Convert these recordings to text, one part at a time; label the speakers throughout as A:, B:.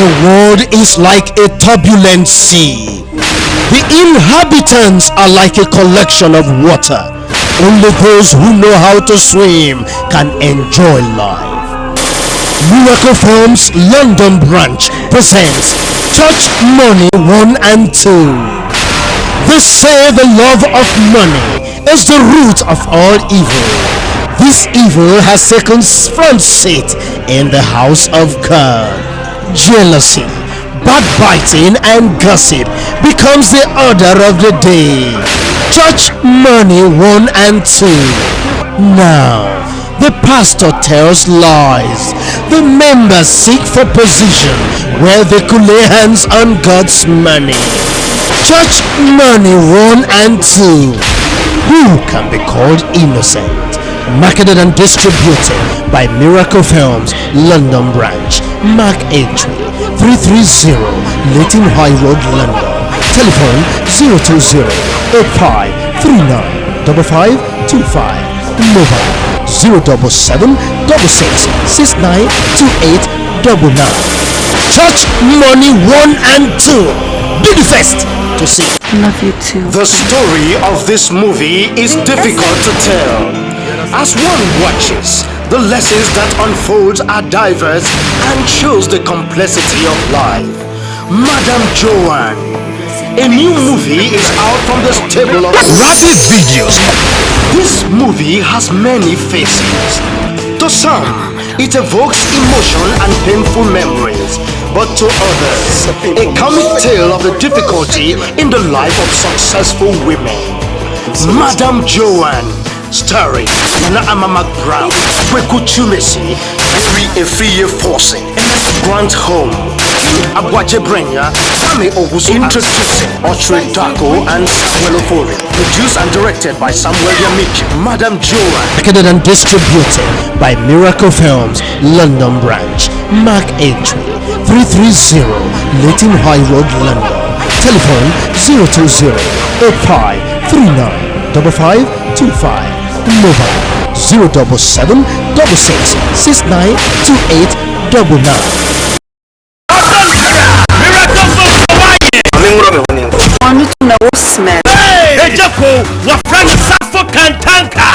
A: The world is like a turbulent sea. The inhabitants are like a collection of water. Only those who know how to swim can enjoy life. Miracle Films London branch presents Church Money 1 and 2. They say the love of money is the root of all evil. This evil has taken front seat in the house of God. Jealousy, backbiting and gossip becomes the order of the day. Church Money 1 and 2. Now, the pastor tells lies. The members seek for position where they could lay hands on God's money. Church Money 1 and 2. Who can be called innocent? Marketed and distributed by Miracle Films London branch. Mark entry 330 Leighton High Road, London. Telephone 020 85 39 5525. Mobile 077 66 69 2899. Church Money 1 and 2. Be the first to see.
B: Love you too.
A: The story of this movie is difficult to tell. As one watches, the lessons that unfold are diverse and shows the complexity of life. Madam Joanne. A new movie is out from the stable of Rapid Videos. This movie has many faces. To some, it evokes emotion and painful memories, but to others, a comic tale of the difficulty in the life of successful women. Madam Joanne, starring McBrown, Very Efriye Forcing, Grant Home, ABOAGYE BRENYA, introducing Audrey Darko and Samuel Ofori. Produced and directed by Samuel Yamiki. Madam Joanne. Marketed and distributed by Miracle Films London branch. Mark entry 330 Leighton High Road, London. Telephone 020 85 39 5525. Mobile 077 66 69 2899.
C: Hey, Joko, what friend Safo Kantanka?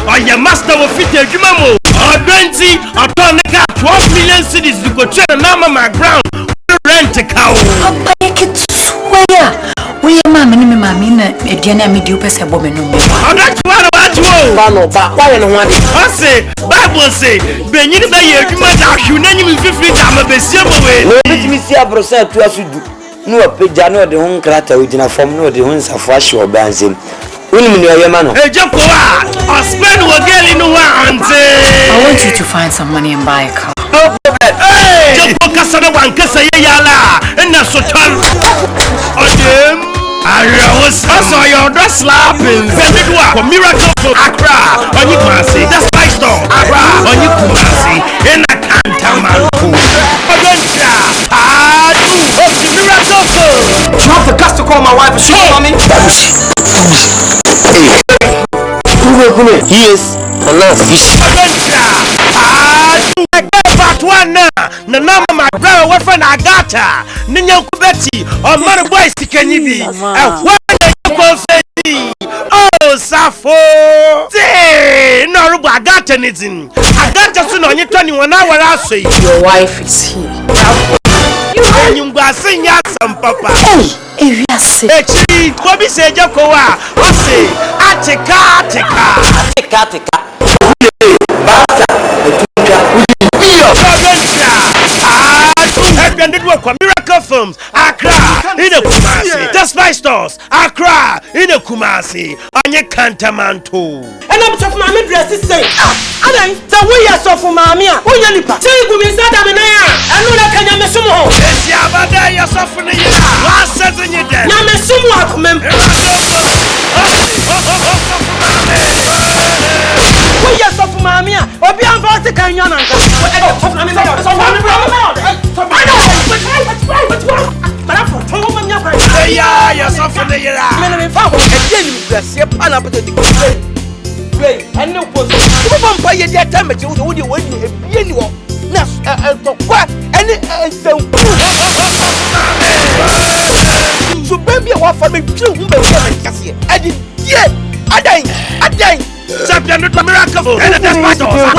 C: Or your master will fit a Jumamo? Or Benzi, or Tonica, 12 million cities to go train Mama McBrown. Rent a cow.
B: We are mammy, a Jenna Medupes a woman.
C: I'm not one about you. Why don't I say, Bible say, Benny Bay, you might have unanimous 50 times a best.
D: Let me see a brochure to us. No, Pejano, the home crater with a form, no, the ones of wash or dancing. Women, your man.
C: Hey, Joko, I'll spend a girl in one.
B: I want you to find some money and buy a car.
C: Hey, Joko, Cassandra, one Cassayala, and that's so tall. I saw your dress slapping. For Miracle for Accra, on you Kumasi. That's my store. Accra, on you Kumasi. In a Cantaman.
D: Not the cast to call my wife. She mommy. Yes, a lot of fish.
C: But one now, the number my brother, what friend I got her. Nina Kubeti, or Mother Boys, can you be? Oh, Safo! Say, no, I got anything. I got just on you 21 hours. I say,
B: your wife is here.
C: You go sing some papa.
B: If you say,
C: Bobby said, Jacoa, I say, Miracle Films, Accra, in a Kumasi, that's my stores, Accra, in a Kumasi, on your Cantamanto.
E: And I'm talking my dress is saying, I the way I saw for Mamma, oh, Yanipa, take me inside of an air, and no, I can have some more.
C: Yes, Yabada, you're suffering. Last says in your death.
E: Now, some more, yes, of Mamma, or be about the canyon. But I'm for home,
C: yeah, you're suffering.
E: And no vampire damage, you would you any for me to who be here. I did, yeah, I dying.
C: Champion with the miracle. And that's my daughter.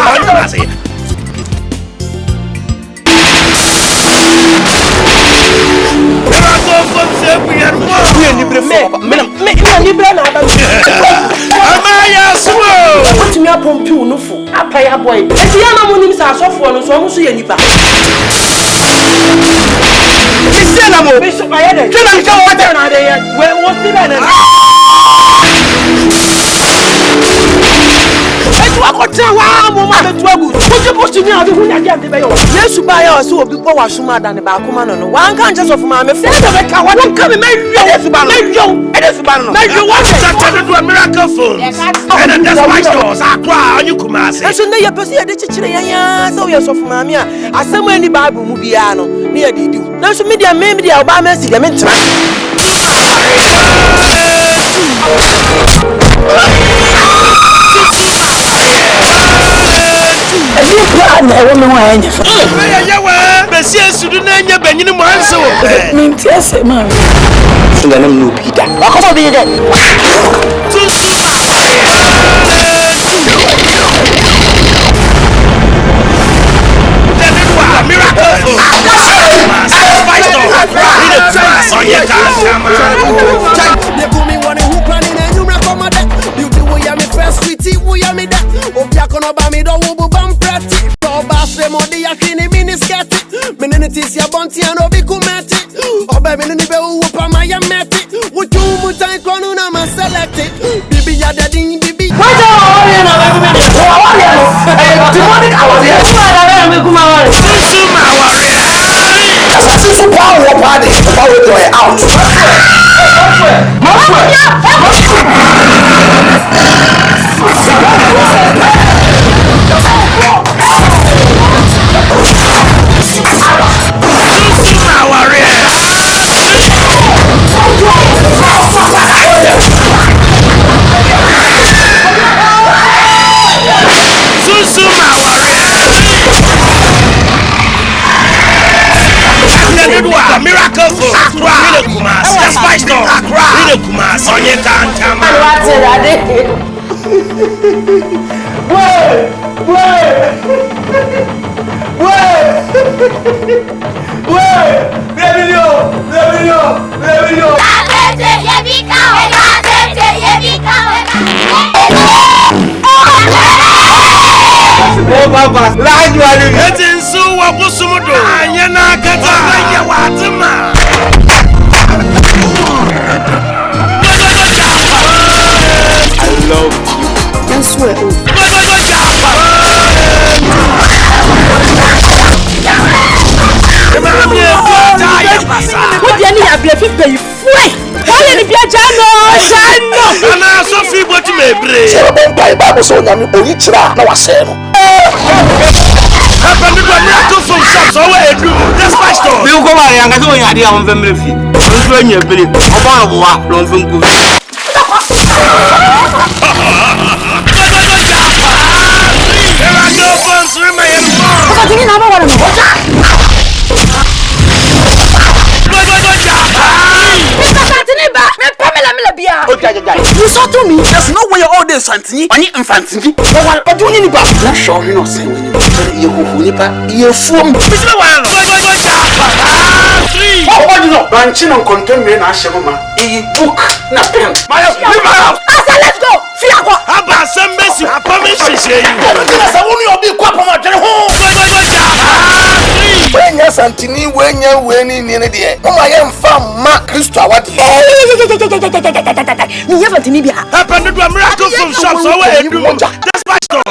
E: What me upon two no fool. I pay a boy. If you are money, Miss Asofo, so I'm saying you back. Bishop, I had it. Can I go out there? Where was it? Yes, buy us so people are sooner than the Bakuman. One can't just of my friend. One coming, maybe you want to miracle food. And that's my stores. I cry on you, Kumasi. I should know your person. So yes, of Mamma. I said when the Bible Mubiano near the do. Now, so media maybe the Obama see them in
F: so nyame oyichira na wase no
C: Happened to a miracle from shops over a room. That's my store. You go out and I don't idea on them. If you believe, don't think good.
F: You saw to me, there's no way all this Santini, any infantini. But you need back. Not sure you know, say you fool. What do you know? Branching on contemporary Nashama, a book, nothing. My house. Let's go.
C: How about some mess you have promised to say you?
F: I want you to be quiet. When you're Santini, when you're winning in the day, I am from Mark Christo. What?
E: You have a Nibia.
C: Happened to a miracle from shops over a room. That's my store.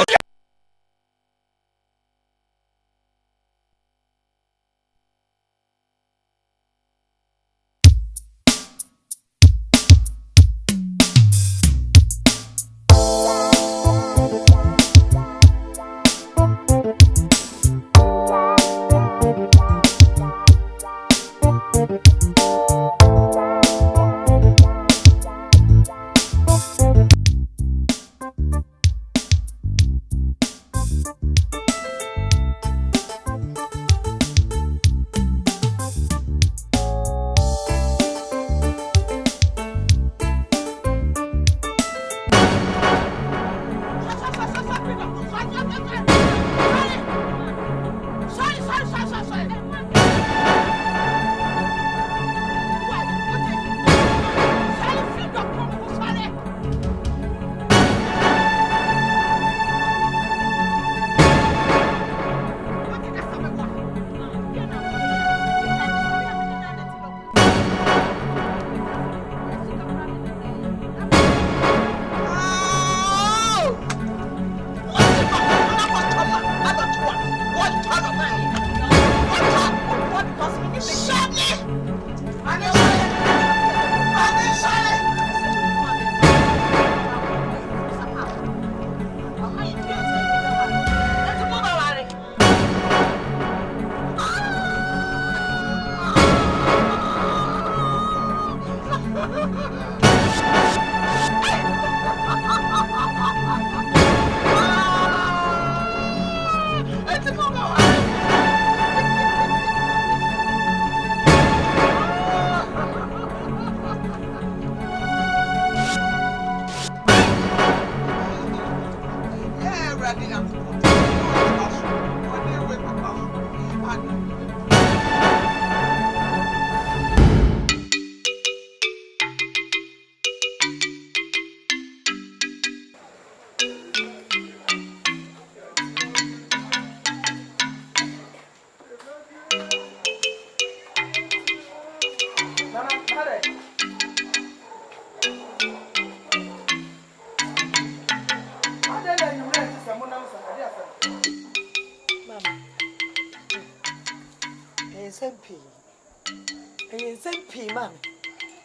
G: SMP, man.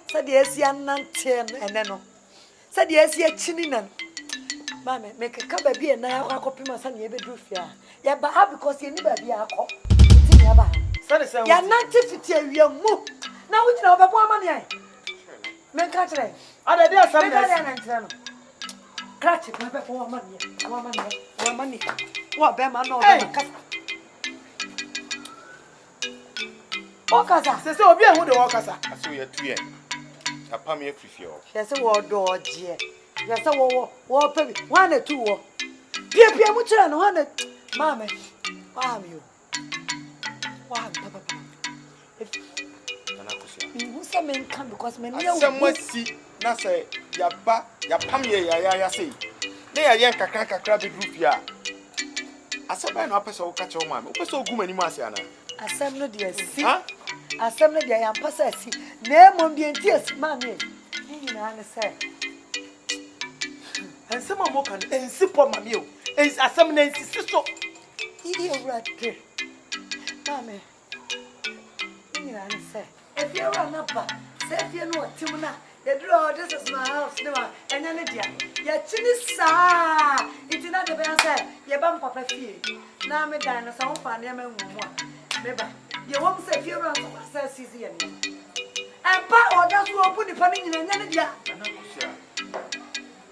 G: Said yes, young Nantian and then. Said yes, yet chininan. Mamma, make a cup of beer now. I copy my son, you be drufia. Yeah, but how because you never be a cop. You're not difficult, you move. Now we know about one money. Make a tray. Other days, some Cratch it, my for one money. What, Bama, no, Okasa, says, oh, be a wood Okasa. I saw you 2 years. A palmy if you. Yes, a word door, dear. Yes, a war, baby, 1 or 2. Dear Piamucha and 100. Mamma, why you? Why, Papa? If some men come because many of see, Nasa, Yapa, Yapamia, ya say. They are young crabby group here. I said, I'm not so catch on one. What's so good many Marciana? Assembly, dear, see, assembly, I am possessing. Name won't be in tears, mammy. You know, I say. And some more can insist on my meal. Is assembly, sister. You're right, mammy. You know, I say. If you're an upper, say if you know Timona, you draw this is my house, no, and then you're chinny, sir. It's another bear, your bump up a fee. Now, me dine, so far, near me one. Maybe you won't say if you're on success easy. And power does go put the funny in an energy. I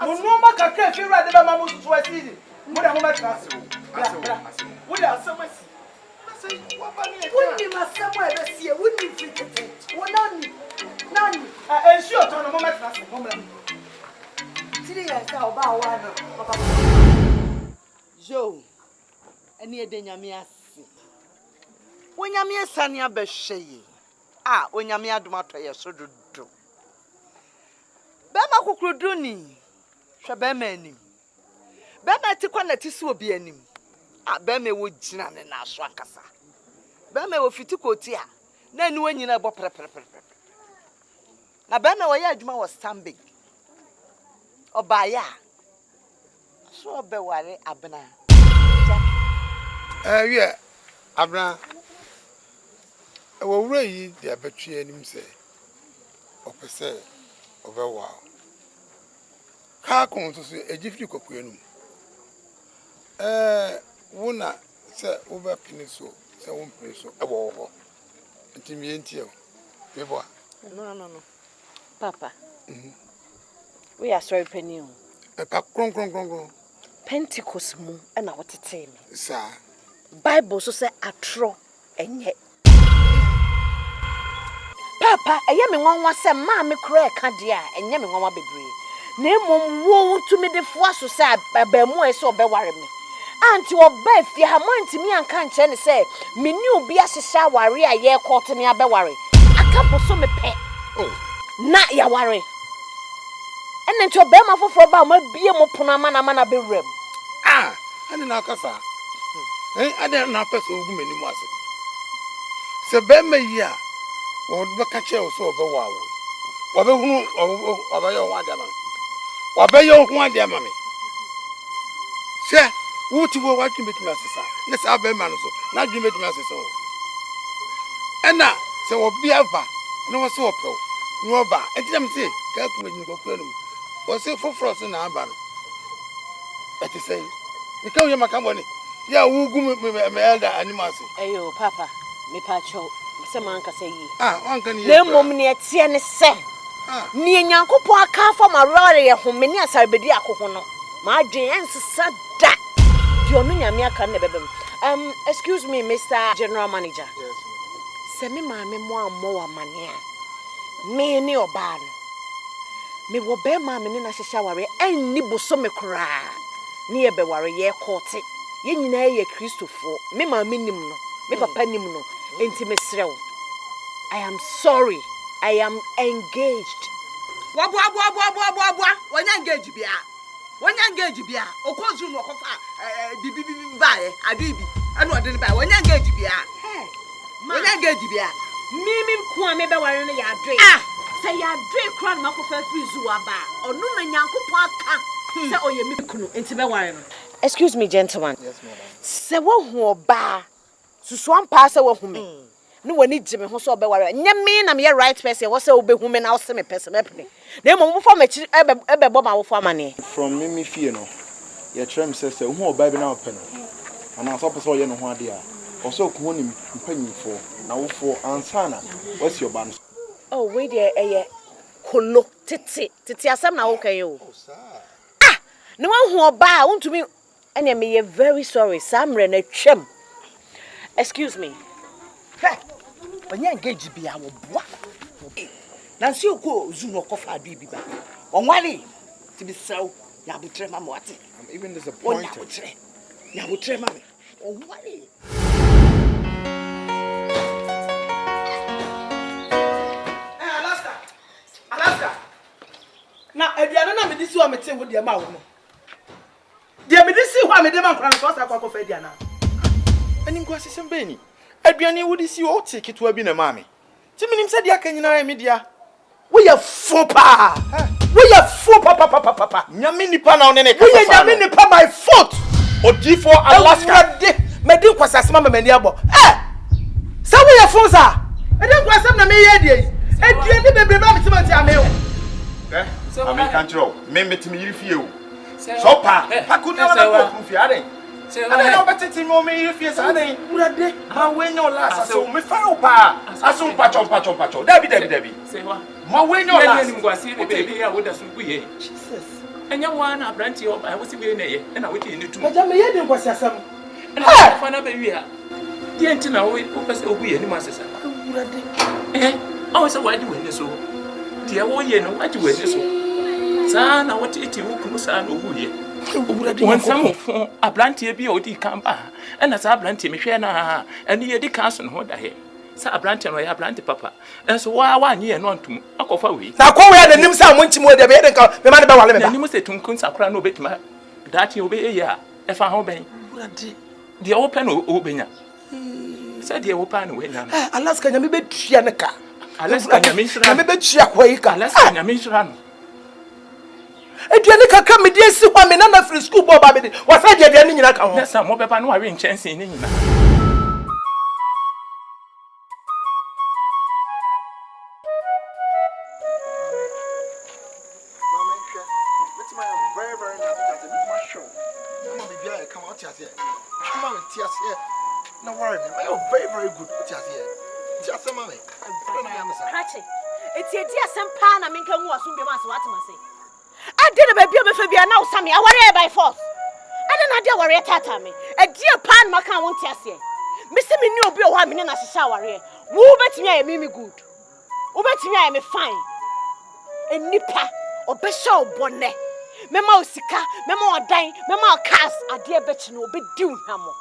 G: was no more can't feel right about my most sweat easy. What a moment, what else? Wouldn't you must somewhere this year? Wouldn't you fit it? Well, none. And sure, on a moment. Today I saw about one. Joe, and near Denyamia. ONYAME Sania Beshay. ONYAME Adumataya so do. Bema Kukruduni, Shabemani. Bema Tikwana Tisu be anim. Beme would jinan and Ashwankasa. Beme will fitikotia. Then when you know about na Beme Wayajma was stambig. Obaya. So beware Abna.
H: Yeah, Abna. I will read the abattoir and him say, or per se, over a while. Car comes to say a jiffy coquinum. Wona, say, over peninsula, say, 1 place, a war. And me and you. No.
I: Papa. We are sorry, Penny.
H: A pack cron.
I: Pentecost moon, and I want to tell me.
H: Sir.
I: Bible so say a tro and yet. Papa, I am in one was a mammy crack, dear, and yammy one baby. Name won't to me the force so sad, by Bemo so beware me. Auntie or Beth, you have mind to me and can't say, me new be as a shower, a year quarter near Bewary. I can't put some pet. Not ya worry. And then to Bema for about my beer more punamana be rim.
H: I didn't know Casa. I didn't know person who many was it. So Bema ya. What catch you so over wow? What the who over your one diamond? What by your one diamond? Sir, what you were watching with my sister? Let's have a man so. Not you met my sister. And now, so what be ever? No one so pro. No bar. And them say, calculating go clear. Was it for frost in our barn? That is saying, you come here, my company. Yeah, who go with my elder animals?
I: Ayo, Papa, me pacho. One can say,
H: one can
I: hear Mommy at Siena say. Near Yanko Poaka from a rare home, many as I be the Akohono. My James said that. Your Nunya can never be. Excuse me, Mr. General Manager.
H: Yes,
I: send me my memoir more money. Me and your barn. Me will bear my men in a shower and nibble some cry. Near Bewari, ye caught it. Yen ye Christopher, me my minimum, me papa nimno. Intimacy. I am sorry. I am engaged.
E: When you engage bia. When you engage bia. O ko zu no ko fa bibi bae adibi. Anu ode ni bae. When you engage bia.
I: Hey.
E: When you engage bia.
I: Mimi ko a me be ware no ya dre. Say ya dre kra na ko fa free zu aba. Onu na Nyankopon aka. Say oye mi kunu enti be ware no. Excuse me, gentlemen.
H: Yes, madam.
I: Say wo hu oba. Susuan pa say wo hu me. no wani gye me ho so obeware nya me na me right person wo say obehu me na wo se me person me pene na mo mo for machi ebebo ma wo for amane
J: from me fie no ye trem say hu oba bi na ope no ana so person ye no ho ade a also ko ni mpanyifo na wo for ansana what's your ban
I: oh we there kolo tete asem na wo kan yo no one who oba want me ene me very sorry samre na twam excuse me
G: Onye engage bia wo boa. Na nsi okọ ozu no kofa adu bi ba. Onware ti bi sew ya butre ma mo ate.
J: I'm even disappointed.
G: Ya butre ma me. Onware. Alaska. Na aduane na me disi wa mete wo de ma wo no. De me disi wa me de ma nkran so sa kwa kofa aduane.
J: Ani ngwa sisem be ni. Aduane wo disi wo take to abi na mami. Ti minim se dia kan nyina me dia.
G: We are fopa. We are fopa papa.
J: Nyame nipa na one ne ka.
G: We are nyame nipa my foot.
J: Odi for Alaska.
G: Me din kwasasema me mani abo. Sa we are fonza. E din kwasam na me ye die. E die ni bebre ba me ti ame o.
J: Ame kan tro. Me metimi yiri fie o. So pa. Hakuna na ko fie ade. I don't bet it mo me if yes ade.
G: Urade.
J: Ma we no last so me fa o pa. Aso pacho. Debi.
K: Say what?
J: Ma we no last.
K: Ni ngwasi baby ya woda so kuye.
G: Jesus.
K: Enya wana branch yo ba wo si we na ye. Na we ti ni tu.
G: Eja me ye din kwasasam.
K: Fa na be wi a. Die nti na wo pese oguye ni masesa.
G: Urade.
K: O se waji we ni so. Die wo ye no waji we ni so. Sa na wo ti wo kunu sa na oguye. When some of a blanty be odi kamba, and as a blanty, Michena, and ye di cousin hold ahead. Sa blanty and a blanty papa, and so why 1 year not to a coffee week. Now, call where the names are wanting more than the man about them. You must say to Kunsa no bit ma that you obey a year, if I obey. The open obey. Said the open way now.
G: Alaska, you may be Chianaka.
K: Alaska, you mean,
G: I may be Chiaquaka.
K: Alaska, you mean,
G: Eduane kaka me die si hwa me na na free school boy ba me wa sa de eduane nyina ka ho
K: na sa mo beba no awe nchense ni nyina
J: No worry, you're very good. Just a moment.
I: It's a dear some pan I mean can was soon be mass what must say. I did a baby of Fabia now, Sammy. I worry by force. I don't know worry at me. A dear pan, my can't want to say. Mr. Minio be a woman in a shower here. Who bet me I am good? Who bet me I am fine? A nipper or beshaw bonnet. Memo sika, memo dying, memo cast, a dear betch no be due hammer.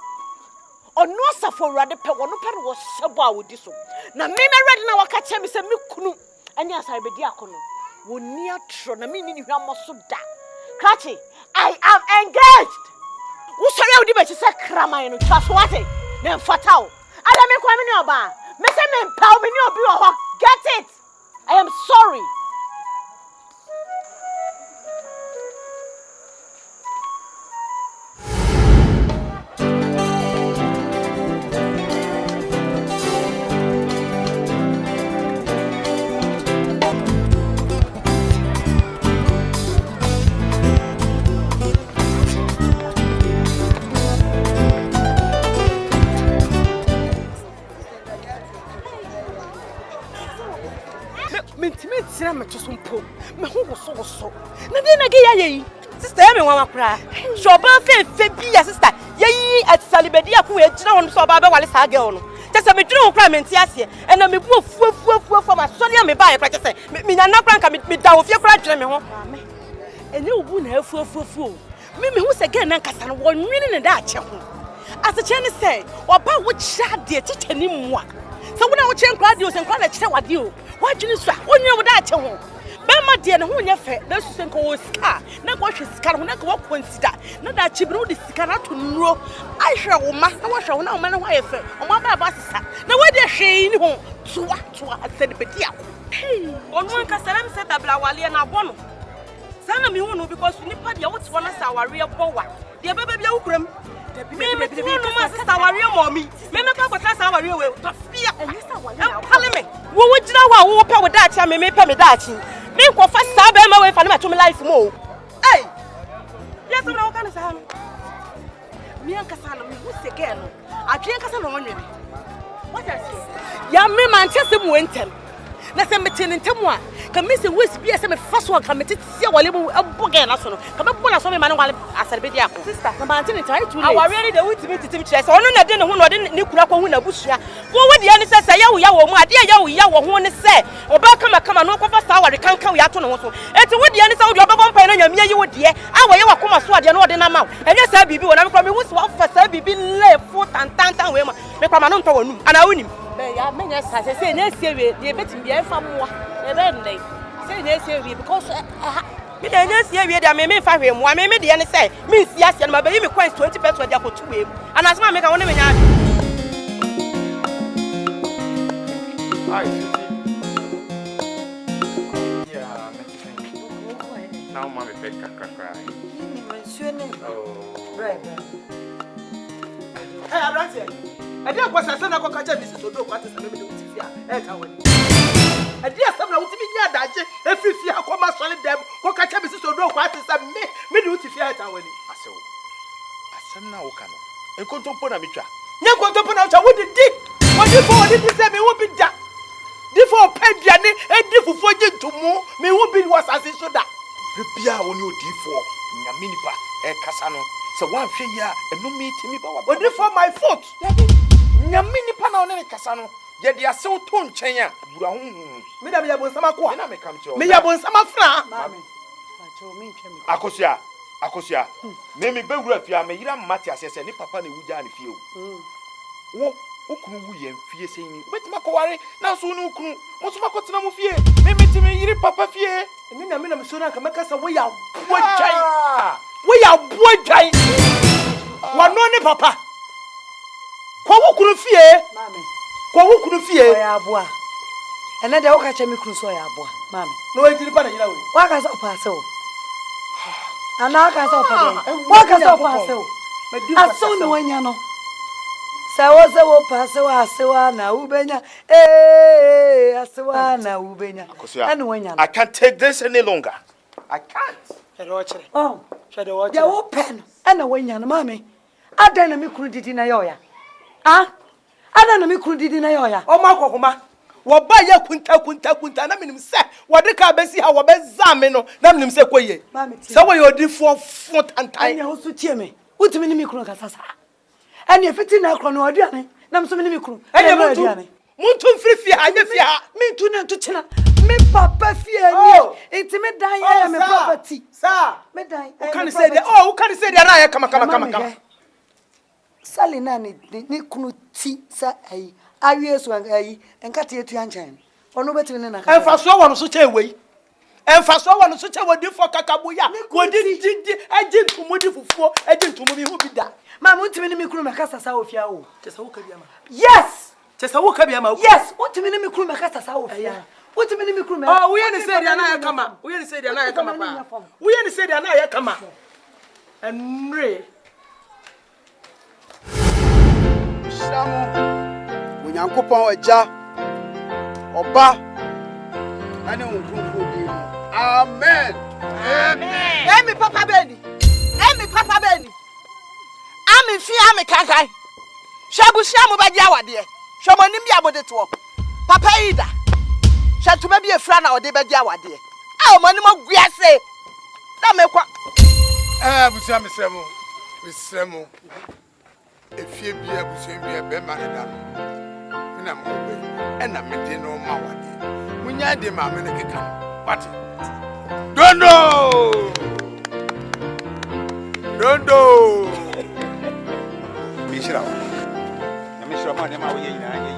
I: Or no suffer rather pet one was so with this one. Now, me ready now, I catch him, Mr. Mukunu, and yes, I be diacono. Wo near tron, I mean, you are so dark. Catchy, I am engaged. Who shall you do? Say, Crama, and trust what it? Then fatal. I don't make one in your bar. Mr. Men, power in your bureau. Get it. I am sorry. Me to some po. Me who was so. Na dey na ge yayi. Sister me wan wakra. So ba fe bi ya sister. Yayi at salibedi akwo e gina won so ba be wale sa girl no. Tese me dwene okra me ntia se. E na me bu fu for ma so ne me ba e pra tese. Me nya na kra me da wo fie kra dwene me ho. Ame. Ene obu na fu. Me hu se ge na nkasa no wo nwene ne da ache ho. Aseche ne se, oba wo cha de chiche ni mwa. So when I was changing radio, and call a chat with you. Why do you say, when you would at home? Bema dear, who never fed, no sink or scar. Not what is scar, when I go up consider. Not that you know this cannot to know. I shall, master, what shall now, man, why I fed. On my bus, now where they're shame home. To what I said, but yeah. Hey, on one Casalam said that Blawali and Abono. Sana me one because we need party, what's one of our real power. The baby Ukram.
E: Me no ma sister worry mommy. Me make go sister worry we. Tofia. Pale me. Wo gina wo pe wo daachi me pe me daachi. Me ko fa sister be ma we fa me to me life mo. Hey. Yes no wo kan sa no. Me an kasa no me wo se girl no. Atwe kasa no onwe. What I say? Ya me man chese mu entem. Na se me tin entem a. Ka me se wes bia se me fa so ka me tete wale mu aboga na so no. Ka me bo na so me man wale aserbe dia ko. Sister, na man tin try too late. Aware ni de wutimi titim kire se ono na de ne ho no de ne kura ko hu na busua. Wo wo dia ni se ya wo mu ade ya wo ho ne se. Oba kama no ko fa sa aware kankan ya to ne ho so. Eti wo dia ni se wo de oba mpa na nyame yi wo de. Awo ye wakoma so ade no de na ma. Enye sa bibi wo na me ko me wusu wa fa sa bibi le fu tantantan we ma. Me kwa ma no nto wonum. Ana wonim. Me ya me nya sa se na esie we de betim bia fa moa. Ebe ndai. Say na esie we because me dey nya esie we de me fa hwe moa. Me de ne say me si asie no ma be yi me coins 20 pesos de akotu we. Ana asema me ka wona me nya.
J: Hi. Yeah, now mommy fed cry. Oh.
E: Right. Hey, Abrante. I dey go say na go catch Mrs. Odo kwate say me dey utifia. Eh ka wani. I dey say na utimi nya daje efifia akoma sole dem go catch Mrs. Odo kwate say me dey utifia ta wani.
J: Asewo. Asem na wo ka no. Enkontompo na metwa.
E: Nya enkontompo na wo di di. Wo di say me wo bi da. Di for pediane e di fufu jintumu me wo bi was asise da.
J: Bia woni odifo nyame nipa e kasa no. So one hwe ya enumi timi ba wa.
E: Odi for my foot.
J: Nyame nipa na one kasa no. Ye de asew to nchen a bura hu.
E: Me da me yabo nsama ko.
J: Me na me kam che o.
E: Me yabo nsama fra.
B: Mami. Pacho me ntwe me.
J: Akosia. Me bewura fia me yira mmati asese ni papa na wuja na fie o. Wo okunu wu ye fie seni. Betima ko ware na so ni okunu. Mo so makotena mo fie. Me metimi yiri papa fie.
E: Ni na me so na ka makasa wo ya bojan. Wo ya bojan. Wa no ni papa. Kwa wo kunu fie.
B: Mami.
E: Kwa wo kunu fie.
B: O ya aboa. Ene de wo ka che me kunu so ya aboa. Mami.
E: No we jiri pa na yira we.
B: Wa ka so pa se o. Ana ka so pa de. Wa ka so pa se o. Aso ni wanya no. Sawo pasewa asewa na ubenya asewa na ubenya and wenya
J: I can't take this any longer. I can't.
B: Oh ya open and wenya na mami ada na me kunu didi na yoya ada na me kunu didi na yoya
E: o makokoma wo ba ya kunta na minim se wo de ka besi ha wo be zame no na minim se koye se wo ye odi fo tantan
B: anya wo su tie me utimi ni me kunu kasasa and if it's na kro no aduane na mso me ni mikru
E: anya muntu mfrifie anya fie ha
B: me tu na ntuchina me papa fie ni enti me dan ya me property
E: sir
B: me dan
E: o kan say there na ya kama
B: sali na ni kunu ti sa ayi awie so ayi enkate etu anchan ono betimi ne na ka
E: enfa so wo no so che wei enfaso wa no so che wodi fo kakabuya wodi di agintumu di fufuo agintumu bi hu bi da
B: ma muntimi ni mikuru makasa sa ofia o
E: chesa wo kabia ma
B: yes
E: chesa wo kabia ma
B: yes muntimi ni mikuru makasa sa ofia muntimi ni mikuru
E: ma wo ye ni say dia na ya kama wo ye ni say dia na ya kama pa wo ye ni say dia na ya kama enre
F: shamu onyankopon agya oba ane onkrofo bi amen
E: amen emi papa beni ami fi ami kankan shabushia mu badia wade hwomonim bia bode to papa ida shatuma bi efra na ode badia wade a omonim aguase na mekwa
H: busia mesremo efie bia busia bia be ma ne da no na mo be na me de no ma wade munya de ma me ne keka what dondo
F: Mishra ma ne ma wo ye ina ye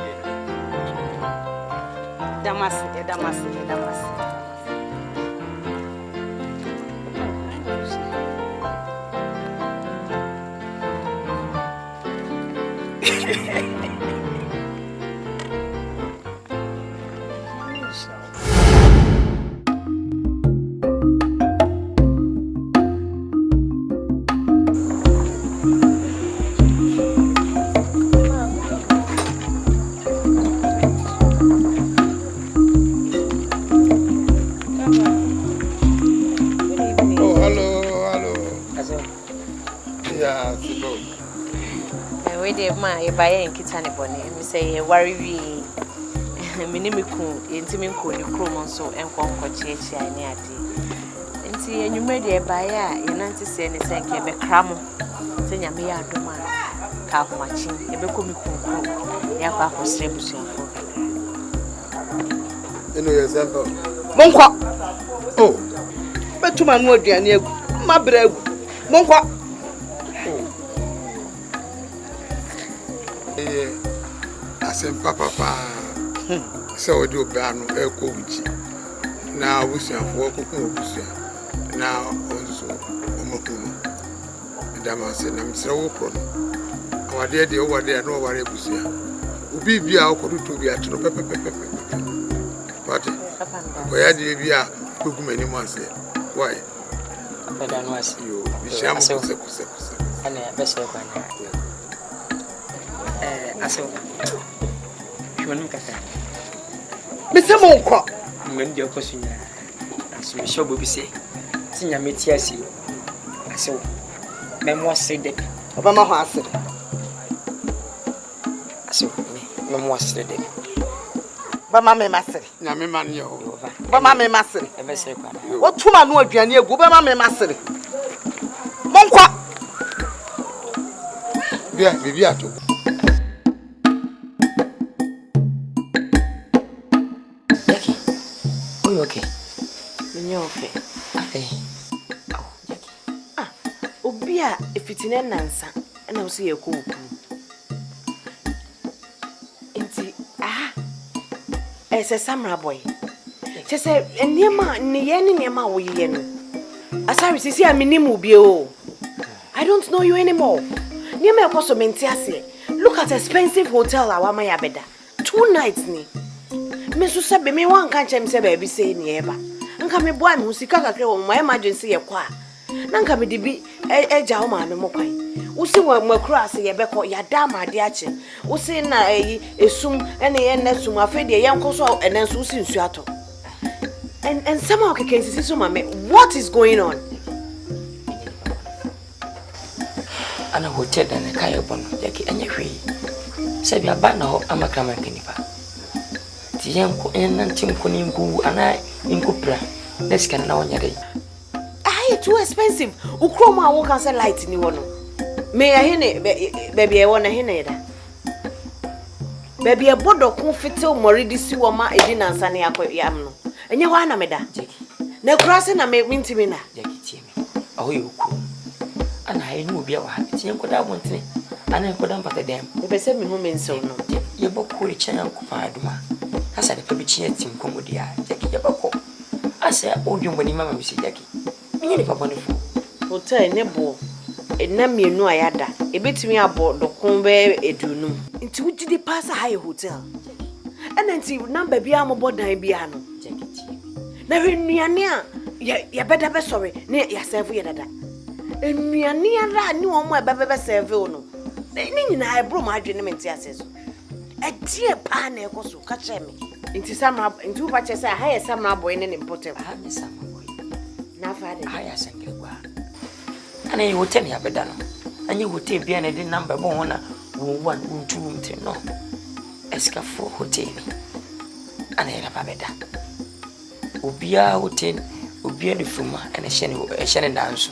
B: Damas
I: ma ye baye nkita ne bone mi say ye ware wi minimiku yentimi nko ni krom nso enkonko chiechi ani ade nti enwumre de baye a ye nanti se ne se nke be kramo se nyame ya adoma ka homachi e be komi kunkro ya kwa akosre busuafo
H: eno ye zembo
G: monkwa oh betuma no aduane agu mabra agu monkwa
H: asempa papa se odi oba no eko wuchi na obusuafo kokun obusua na onso omokunu ndama se na msira wo kro no awade de owade na oware busua obi bia okodu to bi atno pepepepe pati oya de bia kogumani mo ase why
D: abeda no ase
H: yo bi sham se
D: ana abese kwa na ase shwanu kasa
G: Mr. Monkwa
D: ngani de kosunya aso me shobo bi se tinya meti ase ase memo ase de
G: obama ho ase
D: ase memo ase de
G: bama me masere
H: nya me man yo
G: bama me masere
D: abese kwa
G: wotuma no aduane agu bama me masere Monkwa
H: bia bibi ato
D: okay.
I: Menyo okay.
D: Okay.
I: Oh, Jackie. Obia efitine nansa na wo se ye ko opu. Enti ese samra boy. Chese eniema ne ye ne niema wo ye no. Asari sisi aminimu bi o. I don't know you anymore. Niema ekoso menti ase. Look at expensive hotel awama ya beda. 2 nights ni. Me so sabe me wan kan chem se baby say ni eba nka me boa me husika kakre wo my emergency ye kwa na nka me de bi eja wo ma me mo kwan wo si wo makura ase ye beko ya da ma de ache wo si na esum ene ye na sum afi de ye nkoso ene so si nsu ato and somehow can see so mama what is going on
D: ana hotel da na kai bono yake anya hwe sabi abana ho amakrama kanipa tiyanko enantim ko ninku ana inkupra let's can na wonya dey
I: too expensive ukroma wo kan say light ni wono me ya hene baby e wona hene da baby e bodo ko fitel moridi si wo ma edi nansa ne akoyam no enye ho ana me da na kurase na me wintimi na
D: tie me aho ye ukru ana ha enu obi a wa tiyanko da wontene ana ko da mpata dem
I: e be se me ho me nso no
D: ye bokko ri chan ko pa aduma asa de pabi chia tim komodia Jackie ye bokko asa odwumbo ni mama mi se Jackie minye ni papa ne fu
I: hotel ne bo na mienu ayada ebetimi abo dokon be edunum nti wugide pass high hotel ena nti number bia mo bodan bia no na hwenuane a ya beda be sorry ne ya serve ye dada enuane ara ni wo mo be serve no ni nyina ai bro ma adwene menti aseso edie pa na ekoso ka cheme nti samra nti upa chese high samra boy ne important
D: ni samra boy
I: na faade
D: high sangegwa ana ye hotel ya beda no anye hotel bia na de number bo ho na 1 2 3 no escafo hotel ana ye na beda obia hotel obia de fuma ana shene danso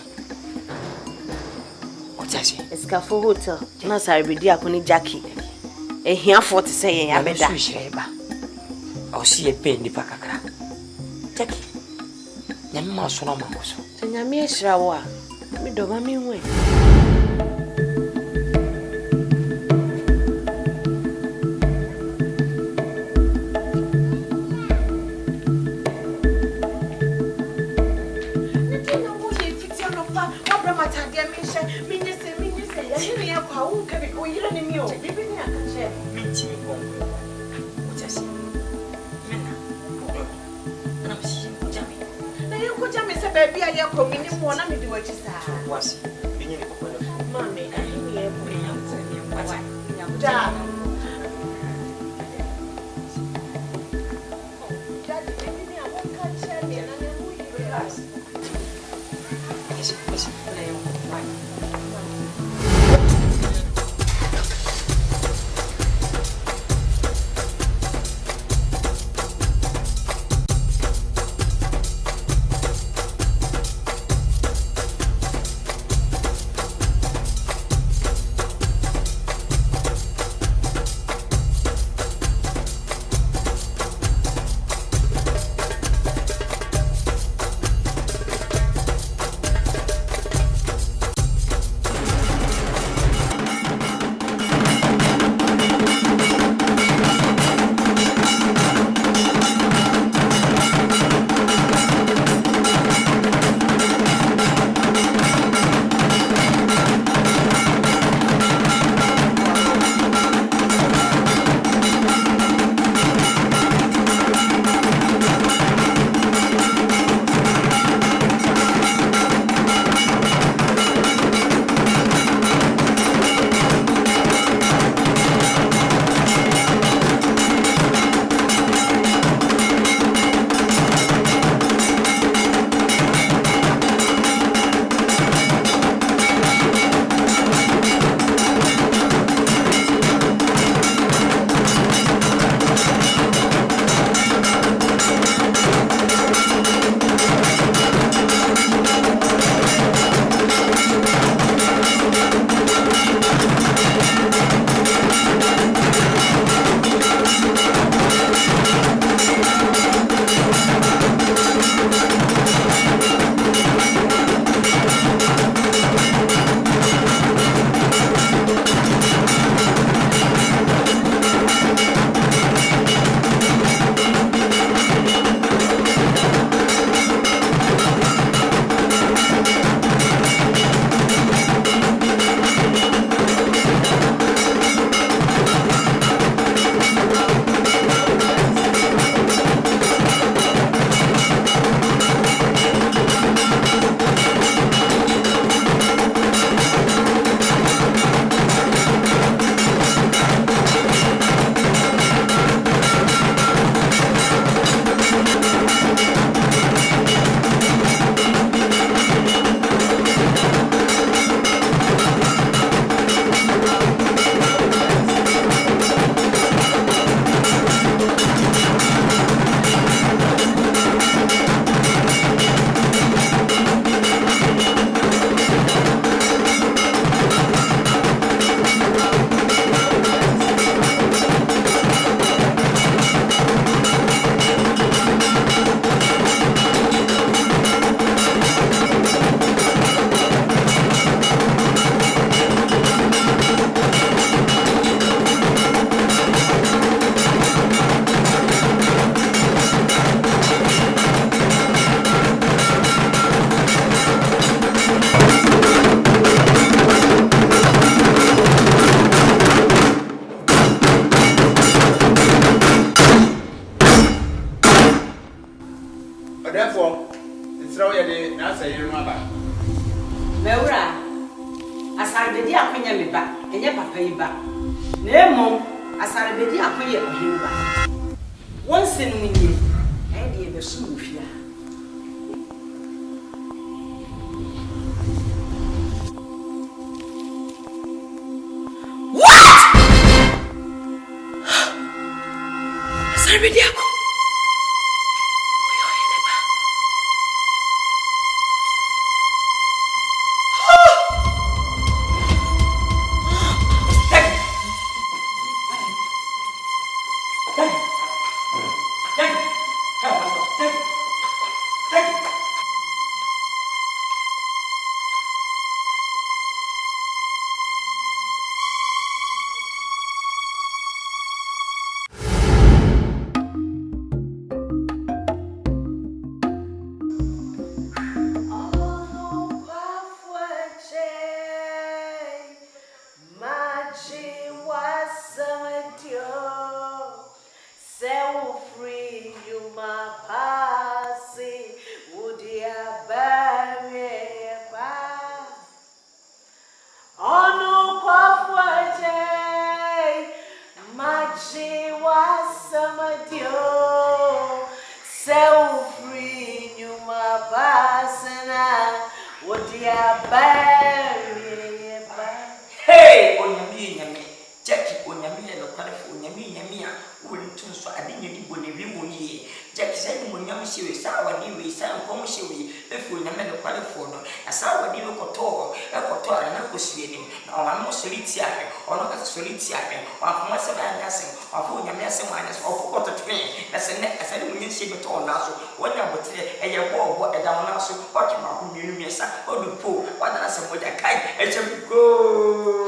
D: otasi
I: escafo hotel na saribidi akoni Jackie ehia 40 say ya beda
D: shireba o si e pendi pa kakra Jackie nyame ma so na ma ko so
I: nyame ehira wo a mi do ma mi nwe baby I am coming in one of the watches. Was Mommy, I hear
F: Therefore, it's throw the answer you remember.
D: Mewura, asarbedi akonya me ba, enye papa yi ba. Na emo, asarbedi akoye ohiri ba. Wonse no munye, e de be so mfia. What? Asarbedi akoye Hey, ONYAME, Jackie, ONYAME, and the quality ONYAME, wouldn't too so I didn't need to be money. Jackie said, ONYAME, she was sour, we sound commercially, if we never the quality, a sour deal of Kotor, a Kotor, and I was sweating, or I'm not solitary, or not solitary, or myself and nothing, or ONYAME, or what a train. That's a neck, I said, when you see it all now, when I would say, and your ball, what a down now, so what you are, or the pool, what I said, what a kite, and you go.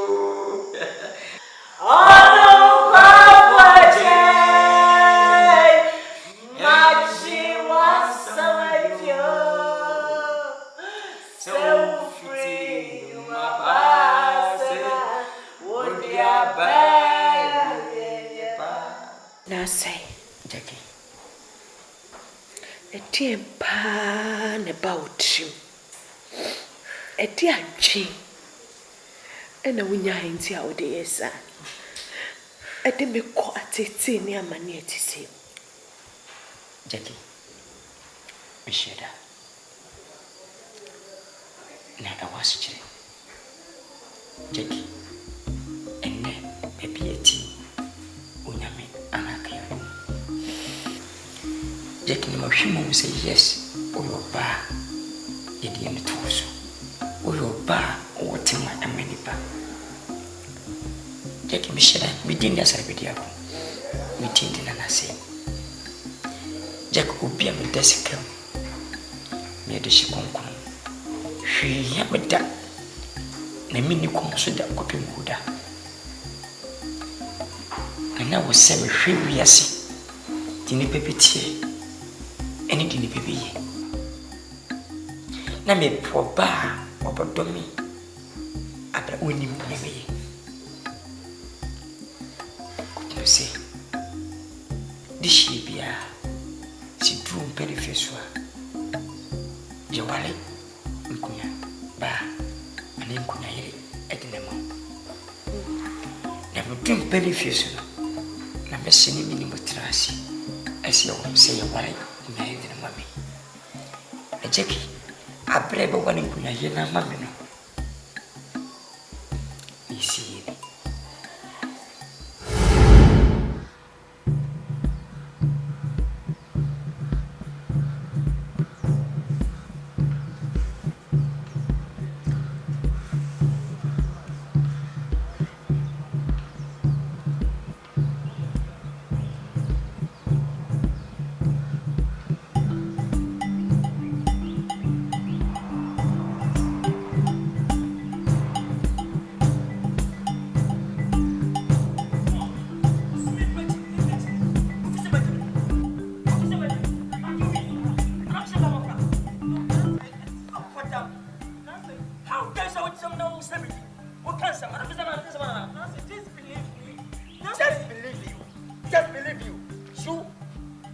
I: Now say, Jackie, a dear pan about you, a dear G, and a winner in the audience. I didn't be quite near my near to see.
D: Jackie, Michelle, now I was chilling. Jackie, and then maybe a tea, ONYAME, and AKWAN. Jackie, no human will say yes, or your bar, Indian torso, or your bar, or Timma and Manipa. Jackie, Michelle, we didn't as I video. We didn't, and I say, Jack will be a desk near the Shikonko. She have a duck. Namini comes with that copy Buddha. And I was semi free, we are see. Dini baby tea. Any dini baby. Name poor bar or domi. After winning me. You see, this she be a. Si drew very face Jawale, Nkunya, Ba, and Nkunya at the name. Never drew very face. Never seen him in Mutrasi. As you say, a white, married in a mummy. A Jackie, I brave one in Kunya, Mamma. You see.
C: Just believe you. You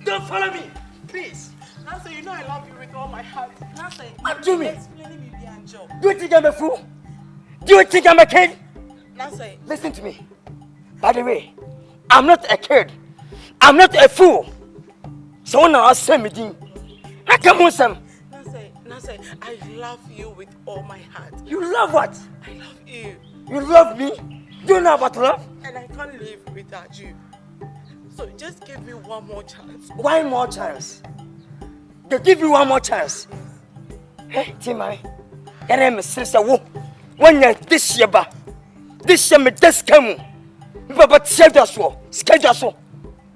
C: don't follow me, please.
E: Nancy, you know I love you with all my heart. Nancy,
D: do me.
E: Explaining me the angel.
D: Do you think I'm a fool? Do you think I'm a kid?
E: Nancy,
D: listen to me. By the way, I'm not a kid. I'm not a fool. So now I'll send me in. I come on, Sam.
E: Nancy, I love you with all my heart.
D: You love what?
E: I love you.
D: You love me? Do you know about love?
E: And I can't live without you. So just give me one more chance.
D: One more chance? They give you one more chance? Hey, Timmy. Your name is Sister Wu. When you're this year, this year, me just come. But schedule.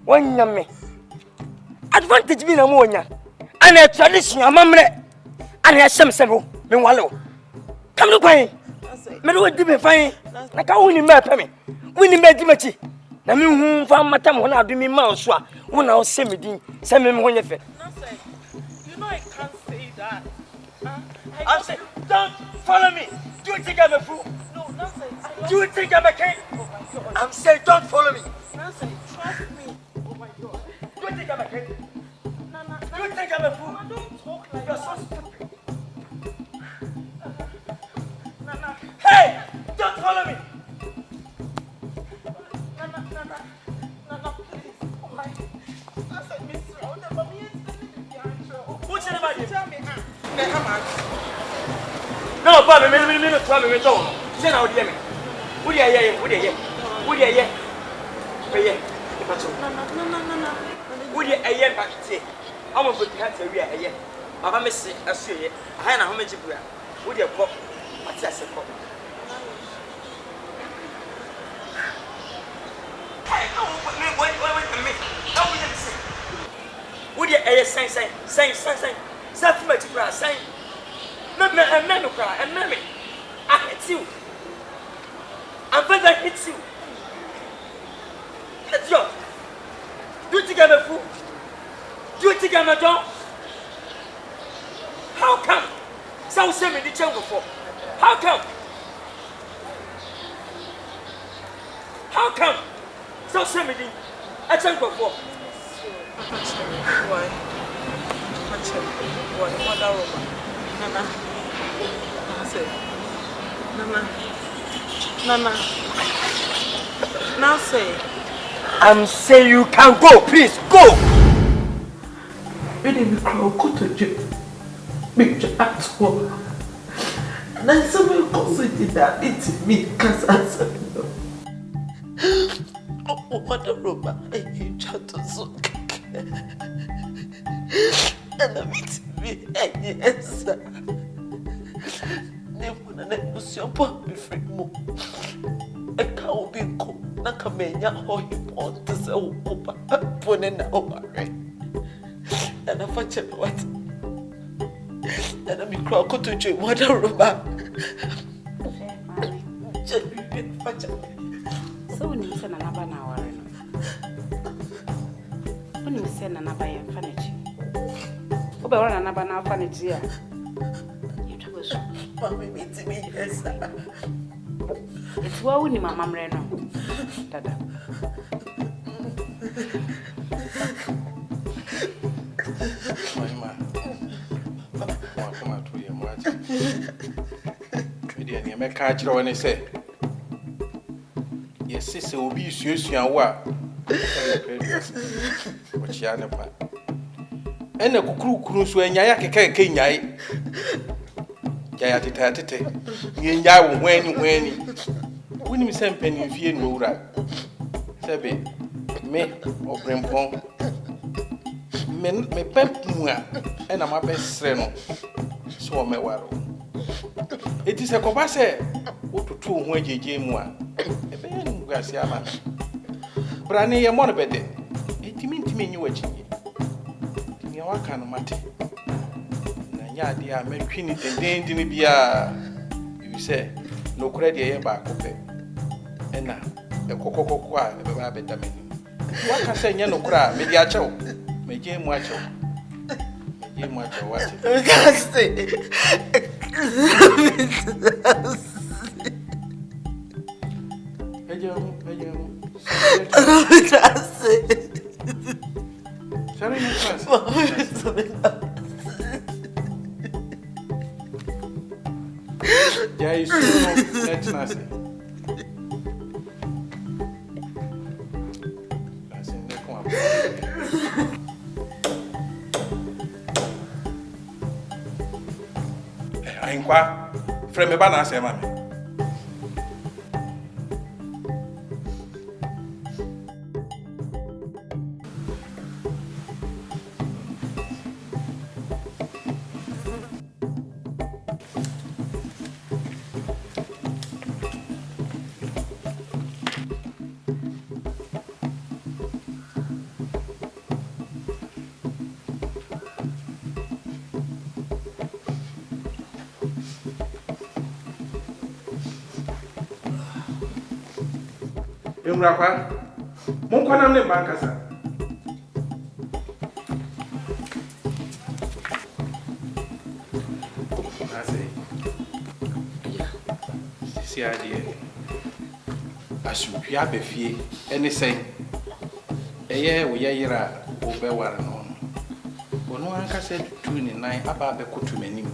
D: When you're me. Advantage me no more. And a tradition, a mamma. And I have some several. Meanwhile, come to pay. Me do it me fine. I can't win me pay me. Win me dimati. Na me hu fa matam ho na do me ma so a wo na o se me din se me ho nye fe.
E: You know I can't say that.
D: I'm saying don't follow me. Do you think I'm a fool?
E: No, Nancy.
D: Do you think I'm a king?
E: Oh my God.
D: I'm saying don't follow me.
E: Nancy, trust me. Oh my God.
D: Do you think I'm a king?
E: Nana,
D: do you think I'm a fool?
E: Don't talk like
D: You're
E: that.
D: so stupid.
E: Nana.
D: Hey! Don't follow me!
E: Nana, please. Oh my. Nancy, Miss Round, but me is telling me the answer.
D: What's it about you?
E: Tell me,
D: No, Bobby, me no tell me don't. Say now, dear me. Would you hear? Would you hear? Would you hear? Would you hear?
E: No.
D: Would you hear? Back to I'm going to have to hear here. I'm missing a suit. I had a homage. Would you pop? What's that? Pop. Wait a minute. How would you say? Would you hear? Say. Self much grass. Say. Man, cry, and mammy, I hit you. I'm going to hit you. Let's go. Do you think I'm a fool? Do you think I'm a dog? How come? So send me the jungle for. How come? So send me the jungle for.
E: Why? Mother Roma. Nana. Now say.
D: I'm saying you can go, please go.
E: You didn't cry, go to jail. Make your act work. And then someone considered that it's me because I said no. Oh, Mother Roma, I hate you to so. And I'm meeting me, yes. Never was your puppy free more. I can't be cool. Nakamenya, how you want to say, oh, put in over. And I fetch what? And I'm crying to you, Mother Roma.
L: So when you send another hour, when you send another furniture. But I never know furniture. You trouble so.
E: Mommy meeting me, yes.
L: It's what we need, Mamma Reno. Dada.
H: My man. Come out to your watch. You may catch her when I say, yes, sister will be serious. You are what? What she had a part. And the cuckoo so and Yaya came Yay. Yaya tete. Yaya when we send penny if you know right. Sabe, me or Brempon. Me pep mua, and I'm a best friend. So me waro. It is a cobase. What to two when you game one. A ben Garciama. Branny, a more better. It means to me you watching me. I can't matter. Nanya, dear, make Queenie and Dane be a. You say, no credit back of it. And now, the cocoa qua, the rabbit. What can say, no cry, maybe a chow. May game watch out. May game watch out. What?
E: I can't stay. Sorry,
K: Yeah, it's so let's not say.
M: Ainkwa, frame ba na say mami. Yumrakwa, mon kwa nam ne banka sa. Nase. Si adie. Asupia befie ene sen. Eye wo yeyira wo be ware no. Wono anka se tutu ni nan aba be kotu manim.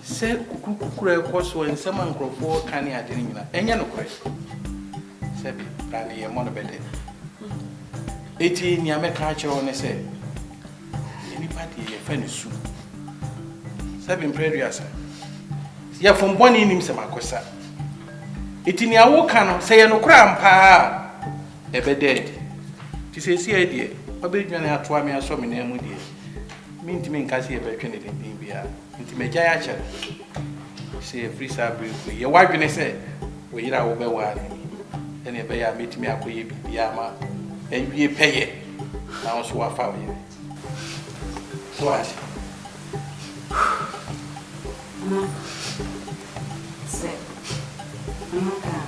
M: Se kukukura ekoso ensem ankrofo kan ade ni nyina. Enye no kore. Sebi rani ye mono bede. Eti ni ameka chiro ne se. Ni party ye fa ne su. Sebi mpredua ya from boni nim se makosa. Eti ni awo ka no se ye no kura mpa e be dead. Ti se si e die, obedwane atoa me aso me na mu die. Mi ntimi nka se ye betwe ne den bia. Nti megya ya che. Se free sabre ku ye wadwene se wo yira wo be wa ni. Ene be ya metimi akoye bibia ma ewie peye na wo so wa fa wo ye. So what?
L: Se. Nunca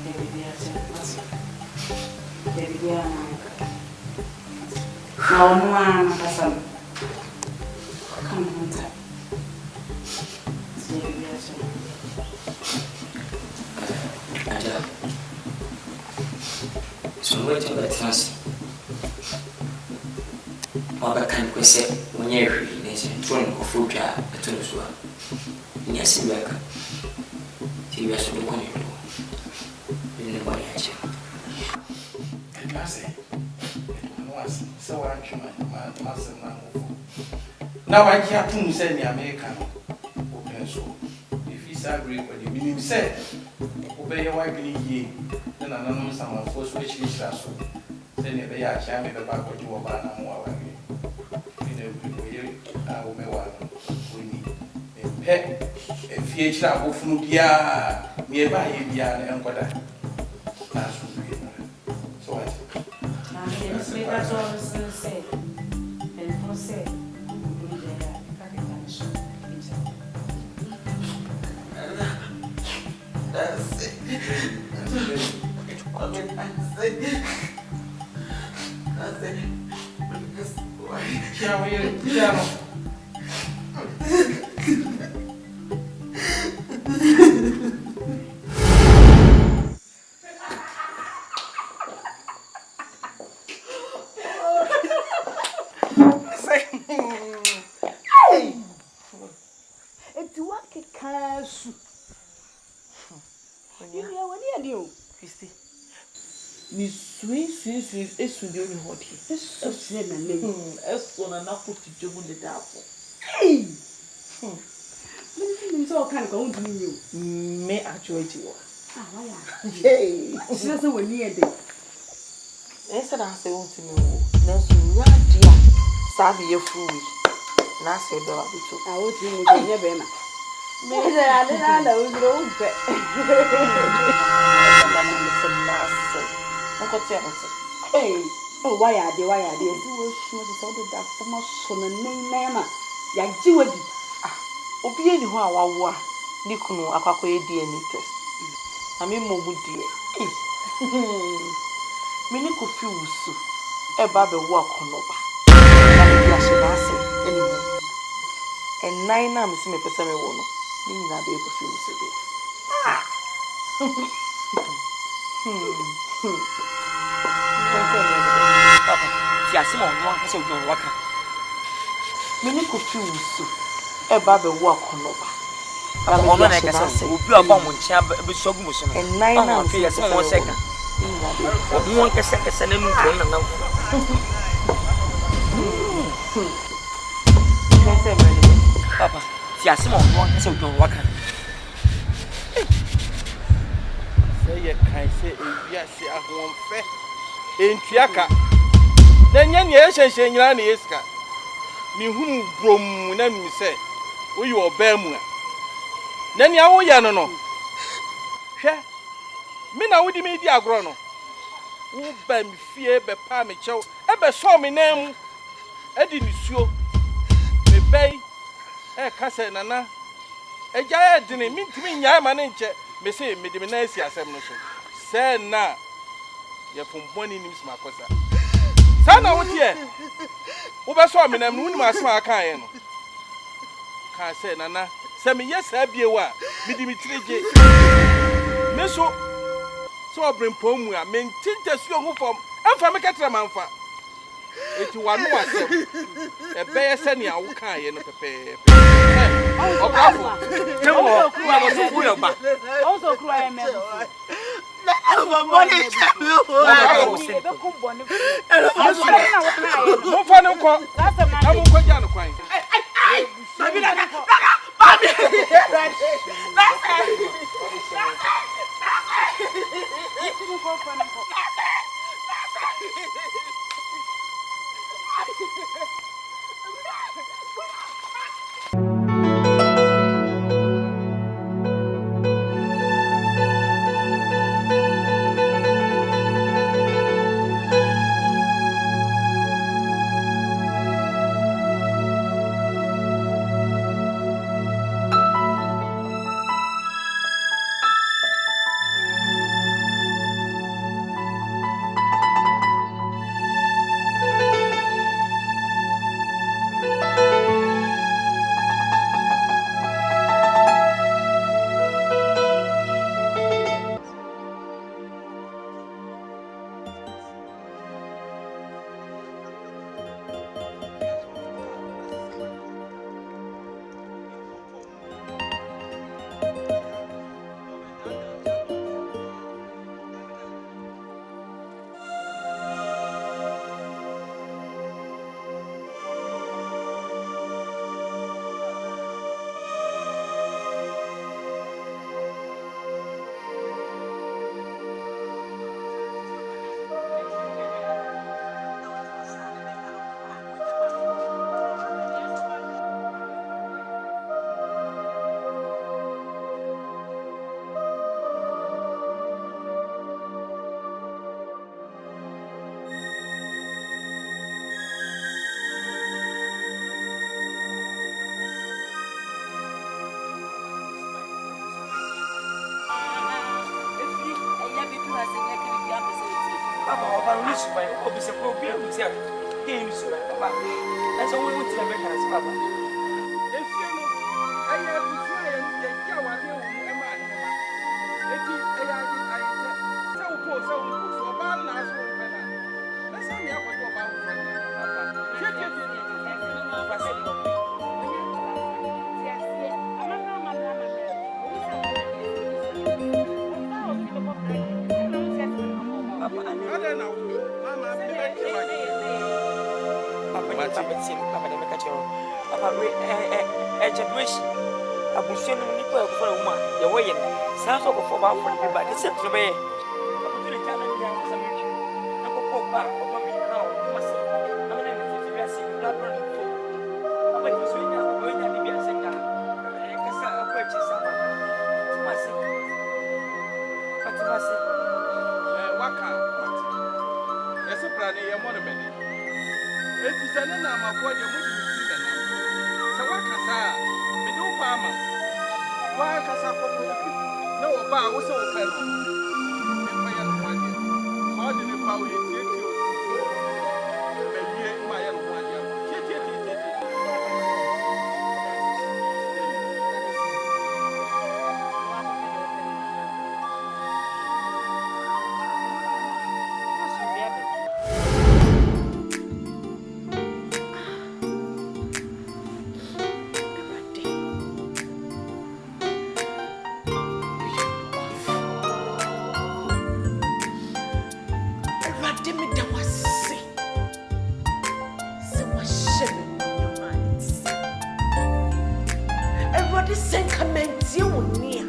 L: debería ser así. Debería no ama pasando. Come on, tap. Debería ser.
D: Aja. So what you got fancy? Maba kan kwese onyehwi nese tun ko fuja etun so. Nya simbeka. Ti ya so ko ni do. Ni ba ya che.
M: Nase. Was so anchuma ma se na wo. Na wa ji atun se ni America no. O ben so. If is agree ko di minim se. O be ye wa bi ye. Na no sama fo so chi so. Se ni be ya cha me be ba ko ji wo ba na mo wa wa. Fie chira bofunu bia me ba ye bia na enkoda na so bi so what
L: Na me se ka so se el você
E: Esu de oni hodi. Esu se na le. Esu na na ko ti jomu de dafo.
L: Me so kan ko undu ni o.
E: Me actually wa.
L: Ah, waya.
E: Hey.
L: Se se woni e de.
E: Esa na se untu ni wo. Na so nya dia. Sabi ye fuwi. Na se do abitu.
L: Ah, o ti mo je be na. Me de ade na o dro u pe. Hey, oh, why are they? Do you show that from us on the name? Ya jiwadi.
E: Ah, obi eni ho awawo a ni kunu akwakọ DNA test. Na me mo bu die. Me ni ko fi wusu. E ba be wo akonoba. Na bi ase ba ase eni mo. En na me si me pese me wo no. Ni nyina be ko fi wusu be. Ah.
D: Papa, si asimo no an se ojo waka.
G: Mini kofi wusu. Eba be wo akonoba.
D: Ono na kasa obi aba mo ntia be sogu mo so no.
G: Enai na
D: fe yes mo seka. Mo kasa na nu ko na na. Papa, si asimo no kasa o don waka.
E: Say ye kan say ewiase ahomfe. Entuaka. Na nya ne ehyenhye nyina na yeska. Mi hunu brom na mi se oyi oba mu a. Na ne awo ya no no. Hwe. Me na wodi me di agro no. Wo ba mi fie be pa me chew. E be so me na mu. Edi nisuo. Me bei kase nana. Eja e dini mi ntimi nyaa ma ne nche. Me say me di me na asi asem no so. Se na ye fomboni nim sma kosa. Sa na wo tie. Wo be so me na mu nim asem aka ye no. Ka se nana, se me yes abie wa, me di mi tireje. Me so obrempo mu a me ntinte suo hu fom. Amfa me ketra manfa. Eti wanu asem. E be ye se ne a wo ka ye no pepe. Obrafo.
D: Kemo, wa bo so ku yo ba.
L: Also cry me.
I: Senkamenti unia.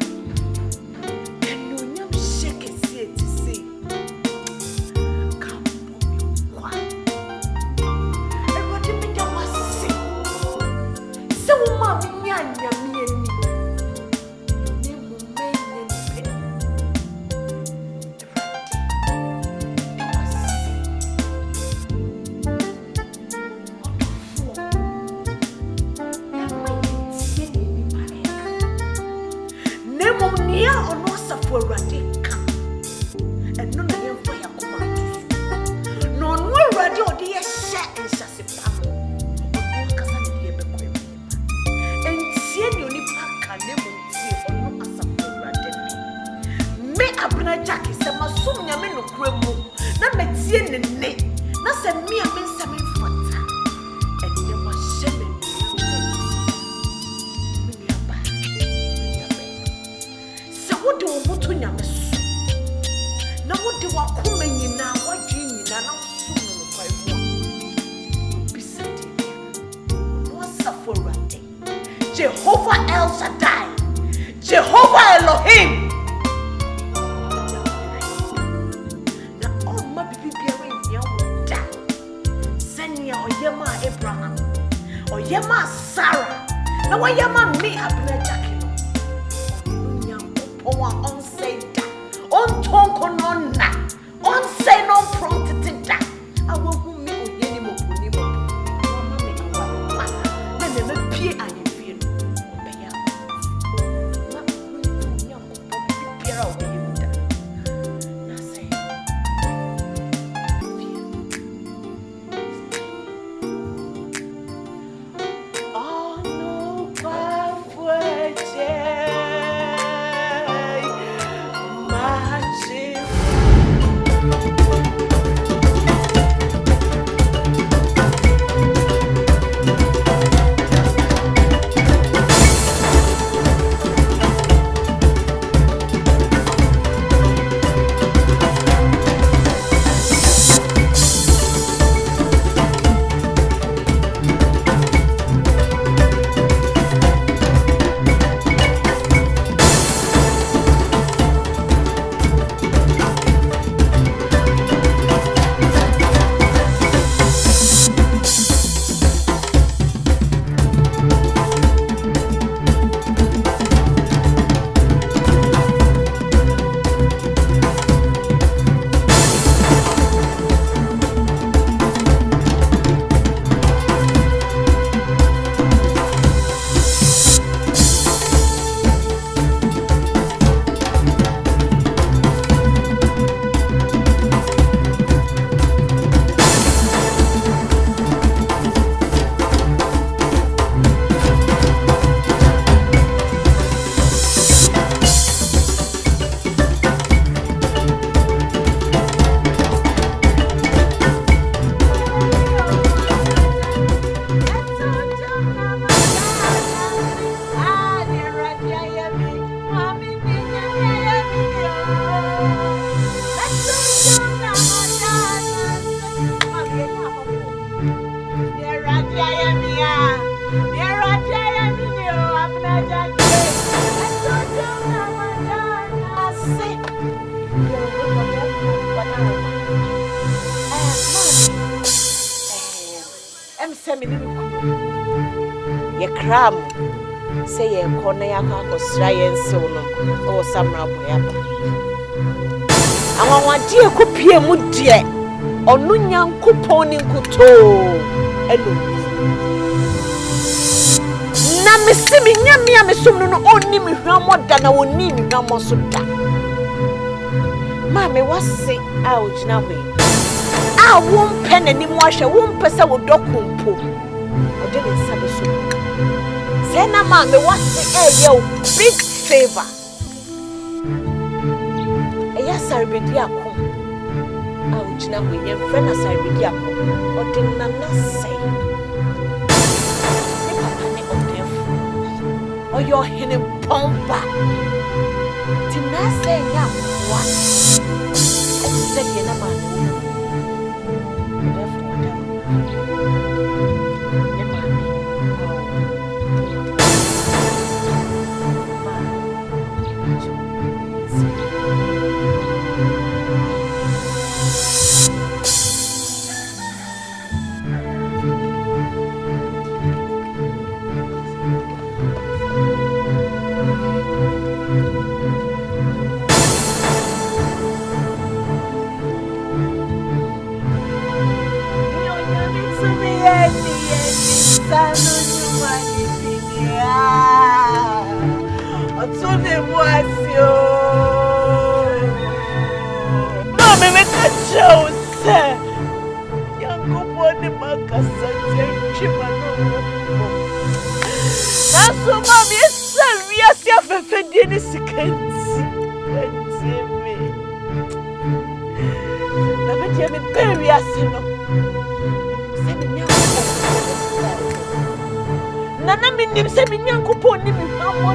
I: Can you shake a seat to see? Come on, and what you make us say? So, Mammy, Jehovah El Shaddai, Jehovah Elohim. Now all my baby bearing young da. Senya Oyema Abraham, Oyema Sarah. Now Oyema me abna Jackie. Onya on say da, on tonko no na, on say no prompted da. I will who me oyeni mo punimo. Mama me awa. Then me pie and Kram say ye kona yaka ko srayen so no o samra boyaba awon wade ko pie mu de onu nyankopon ni nkuto eno na mesimi nyame amesum no oni me hwamo da na woni me hwamo so da ma me wase a ogina we a won penani mu ahwe won pese wo dokumpo ode ne sabe so Sena man, me what's a big favor. Yes, I read Yako. I would not win your friend as I read Yako. Or did not say. Or your hidden pompa. Did not say, what? Said Yenaman.
E: Mami, me show, sir. Young couple, the Marcus, that's so, Mommy, it's serious. You have a fending sequence. Never tell me, baby, I say no. Nana, me name, say me, young couple, name, Mamma.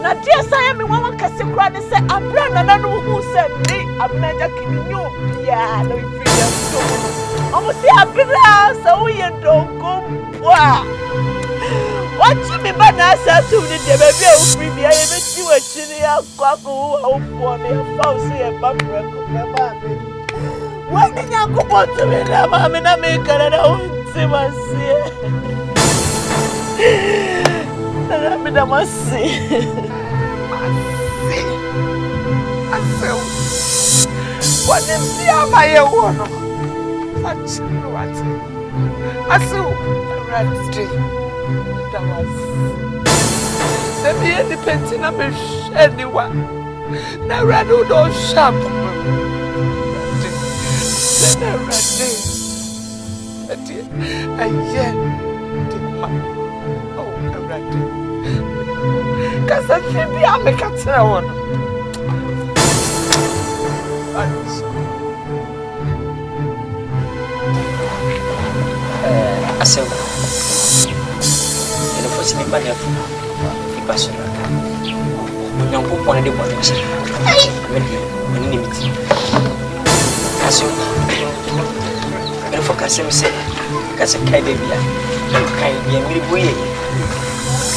E: Now, dear, I am one can say, cry and say, I'm brand and I know who said me. I'm not taking you. Yeah, no, freedom. I'm going to say, I'm glad, so we don't go. What you mean by that? To the baby, I will free me. I even see what you need. I'll quack for me. I'll fall see a bumper. When the young go to me, I'm in America and I won't see my see. I'm in a mercy. I feel what them see my own. What? I saw ready. That was the independent of anyone. Now I don't shop. Ready. And yet, oh, I'm ready. Because I feel I'm a cat.
D: Asem. Ele fosse me banhar. E passou. Não vou pôr de boa. Menino, Asem. Ele foi casar me ser. Casar cai bebia. Cai bem me boie.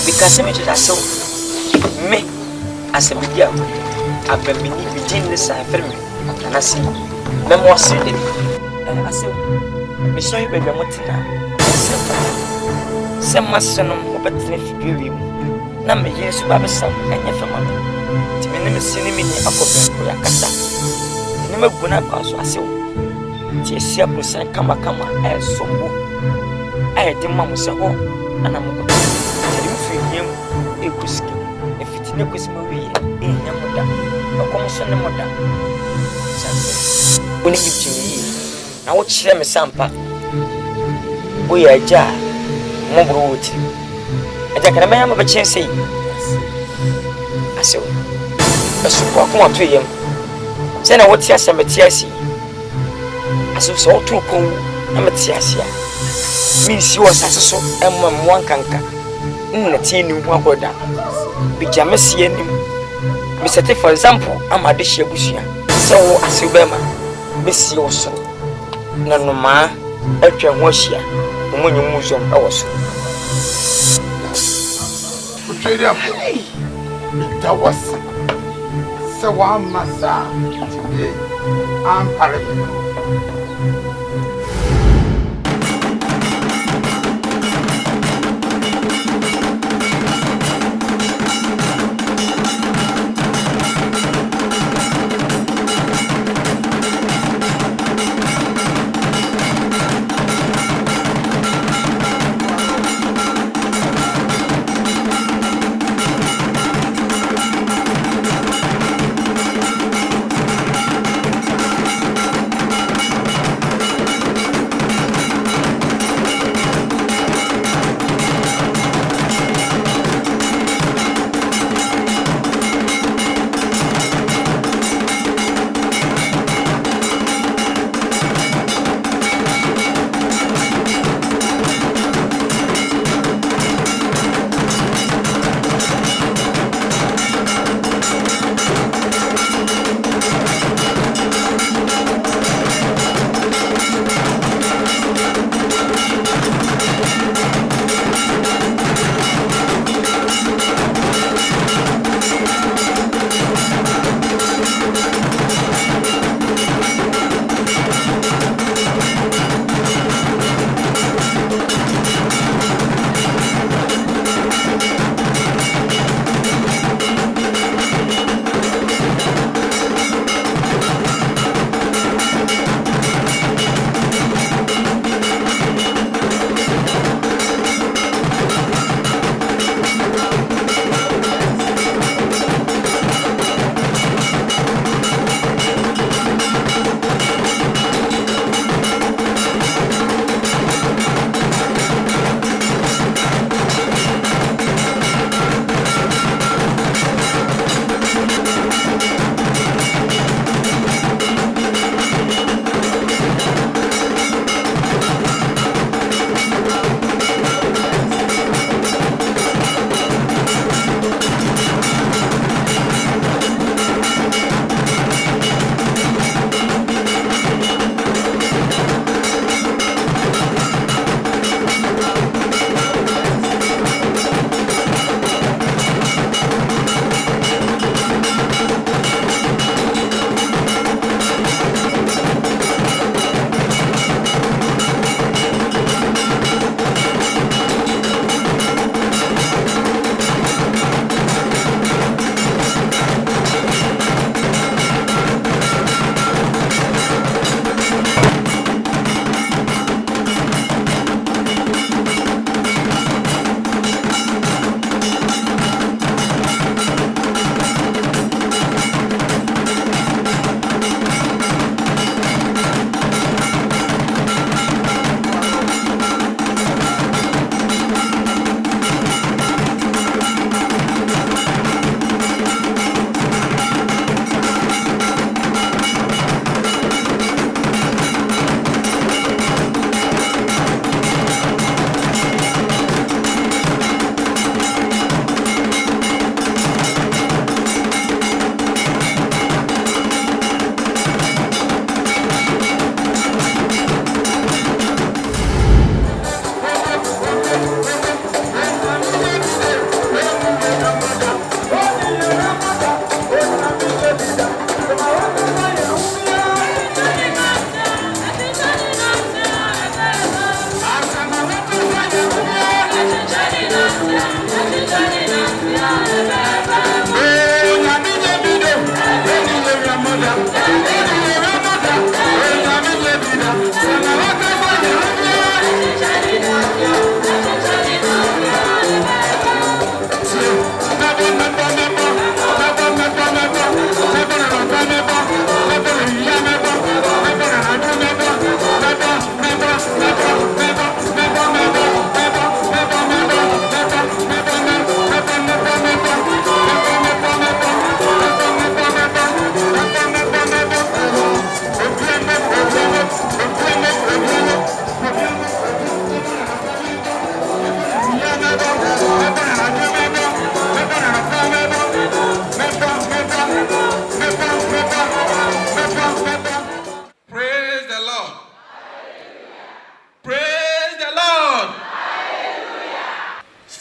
D: Because me just asem. Me asem dia. Abemini bijin sa ferme. Anasi. Memo sinde. Asem. Me show you baby motina. Some masono but figure na me yesu ba besam anya fama ti me nem sini me ni akoben ko yakasa ni maguna kwa so asew ti esia posan kama sombo di mamu se ho ana mo ko ti mi fi yem ekuski e fitine kusima wi e nyamoda akomo so ne moda sase oni bitimi na wo kire me sampa wo ya ja McBrown. I can't remember a chance. I said, a super come to him. Send a what yes, I'm a TSC. I saw so too cool. I'm a TSC. Means you are so and one canker. In a teen in one brother. Be Jamessi and him. Mr. For example, I'm a dish. So as you bear, Miss your son. No, ma, I can wash ya. When you move on, I was.
H: That was so one massa. I'm parallel.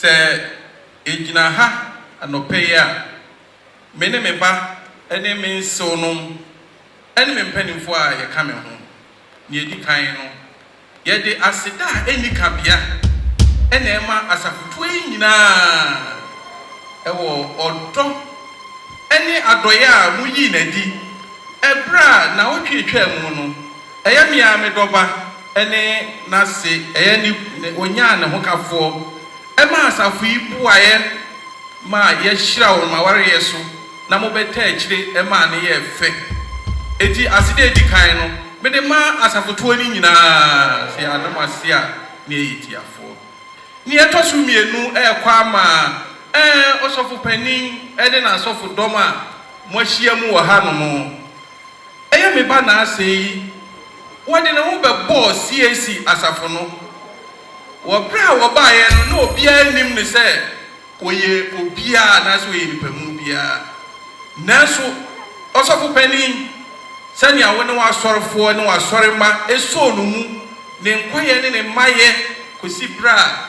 M: se ejina ha anopeya mene meba ene me sonom ene me mpanimfo a ye ka me ho ne edi kan no ye de aseda eni kabia ene ema asafoto nyina ewo odo ene adoye a muyi na di ebra na otwetwa mu no eye mia me doba ene nase eye ni onya ne hokafo ema asafo ibu aye ma ye hira wo ma ware yeso na mo beta akire ema ne ye fe eti aside edi kan no me de ma asafoto ani nyina se adamase a ne yitiafo ni etosu mienu kwa ma osofu panin ede na asofu doma mo ahia mu wo ha no mo eye me ba na asei wode ne ho be boss CAC asafo no wo bra wo ba ye no na obia nim ne se oye obia na so ye nipamu bia nanso osofu panin sani awo ne wa sorofo ne wa sorema eso no mu ne nkwaye ne maye kosi bra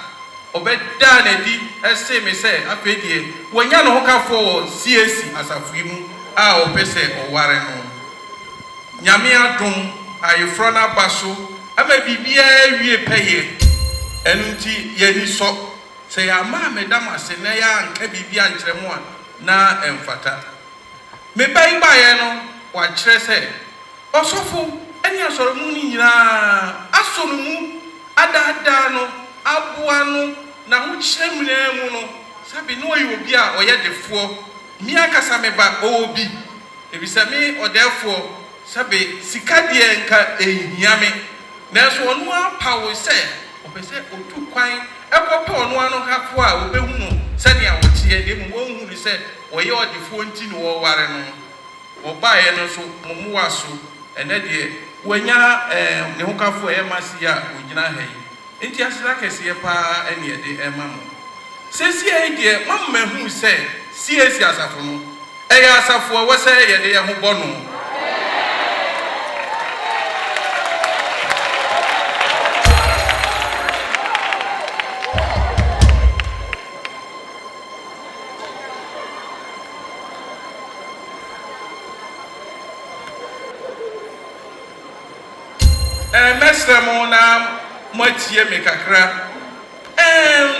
M: obeda na di ese me se afedie wonya no hokafo CAC asafo mu a opese oware no nyame adom ayefro na baso ama bibia wie peye enunti yeni so se ya ma medam ase na ya anka bibia nkyeremu a na emfata me bai bae no wa kyerɛ sɛ osofo eni asoro mu ni nyina asoro mu adada no aboa no na ho kyerɛ mu no sabi no yi obi a oyɛ defo mi akasa me ba obi ebisa me odefo sabe sikadie nka ehiame nanso onu apawo se opese otu kwan ekope onu ano hafo a obehu no sane a wotie de mu wonhu ni se oye odifo nti no wo ware no obaye no so mumu waso ene de wanya ne hokafo e masi a ogina ha yi enti asira kese pa ene de ema mo sesi e de mamma hu se CAC asafo no eya asafo wo se ye de ye ho bono mesremo na motie me kakra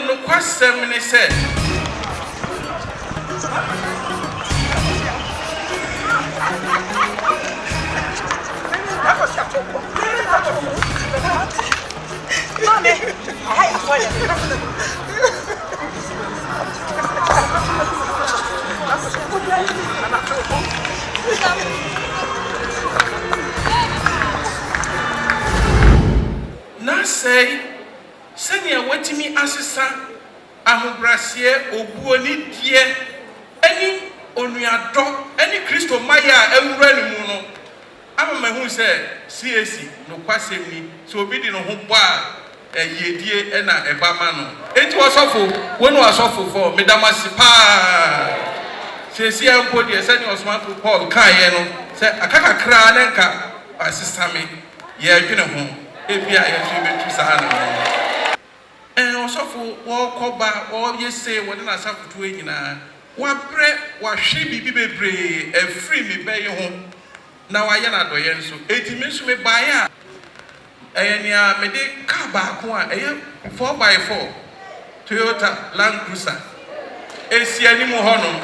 M: no kwasem ne se
I: Mami, ai afoya.
M: na say senia watimi asesa ahobrasie obuo ni die ani onuado ani Kristo maya ewura ni mu no ama mahu se CAC no kwasem ni so obi di no ho bo a yedie na eba ma no enti osofo wonu osofo for medamasi pa sesi ampo de senia Osman Paul kan ye no se akakakra na nka asesa me ye adwene ho ebia ye fi betu sahana osofo wo koba wo yese wo na safutu enyina wa bre wa hwe bibi bebre efri me beye ho na wa ye na doye nso etimi nso me baya enia me de ka ba ko a eye 4x4 Toyota Land Cruiser esi ani mu ho no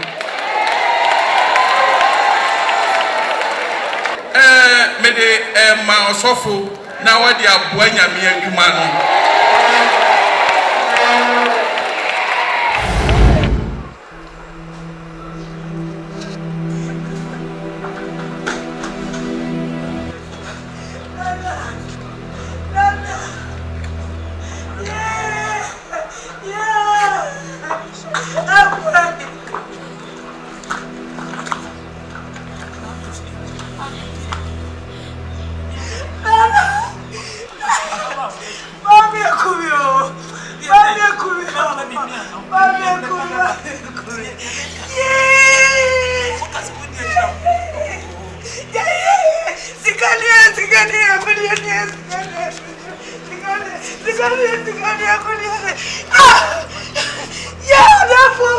M: me de ma osofo na wadi ABOAGYE adwuma no
B: Yeah, therefore,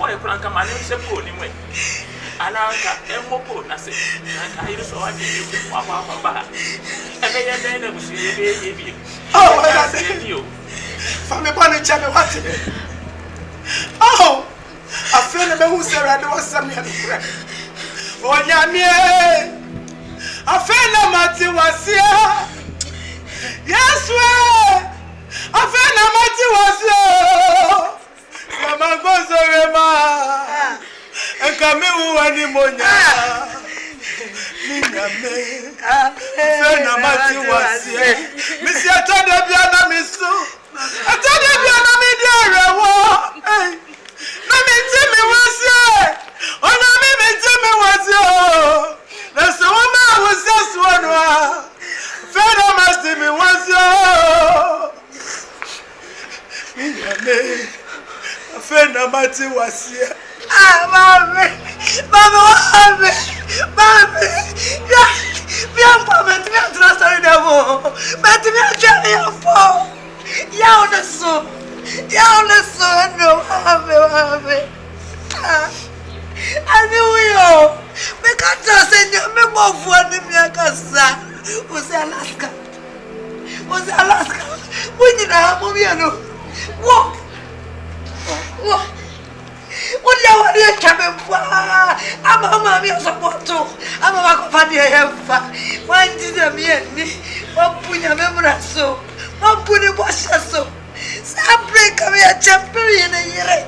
K: Boy, Frank, my name is a pony. And I got a mopo, I said, I saw a papa. And then was you. Oh, I said you. From the bunny channel, what? Oh, I feel the who said I don't want some friend. ONYAME. I feel the Mati was here. Yes, well. I feel the Mati was here. Mama goes over and come in one McBrown. Mati was here. Miss Yatada Biana Misso. I told you Biana Midia. Let me tell me what's here. Oh, no, me tell me what's here. That's the woman who says one. Fena must me what's here. Fena Mati was here. Mommy. We are coming to trust in the war. But we are trying to fall. You're the son. You're the son. No, I knew you. We can't just send you a more for the NKANSAH. Was Alaska. We did a movie. Walk. What do you want to come for? I'm a mammy of support too. I'm a company. Why did I mean? What put your memory so? What put it was so? Stop breaking me a champion in a year.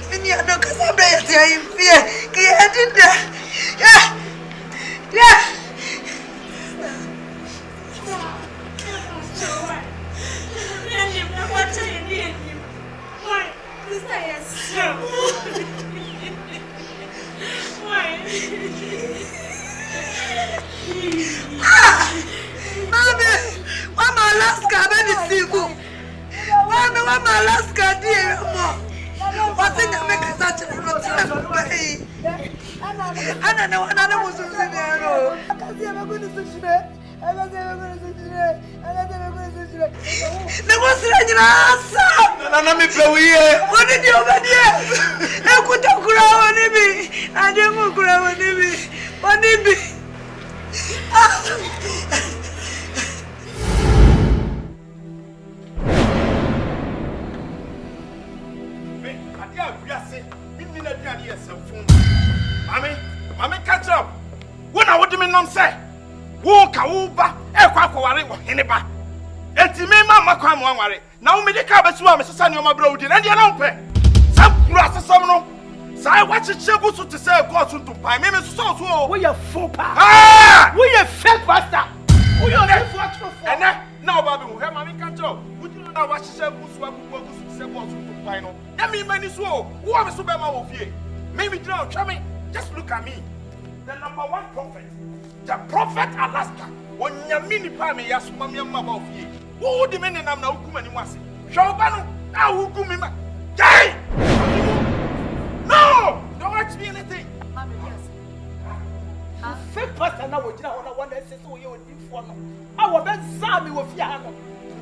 K: When you know, because I'm in fear. Get in there. Yeah. Mama Alaska, baby, Mama Alaska, dear. What's in the McBrown? I don't know another was in there. I can't see I'm going to switch it. I can't see I'm going to switch it. There was an answer. Let me play here. What did you over here? I could talk around me. I didn't go around me. What did you?
J: Mami catch up. When I would mean non say. Walk a uba, Equawari or Heniba. And to me, Mamma come one worry. Now, me the cabbages were Mrs. Sanyo, my brother, and you don't pay. Some grass or some. So I watch it check to say, God, to buy me, so we are full. Ah, we are fat bastard. We are not for. And now, Baby, we have Mammy catch up. Would you know what she said? Who's what to say, God, to buy no? Let me many so. Who are the Superman of you? Maybe drown, try me. Just look at me. The number one prophet. The prophet Alaska. ONYAME pa me yasuma me mama of ye. Who the men am na hukuma ni wase. Shoba no na hukumi ma. Jai! No! Don't ask me anything. Mama, yes. Fake pastor na wo gina ho na won na sese wo ye odi fo no. A wo ben za me wo fi ha no.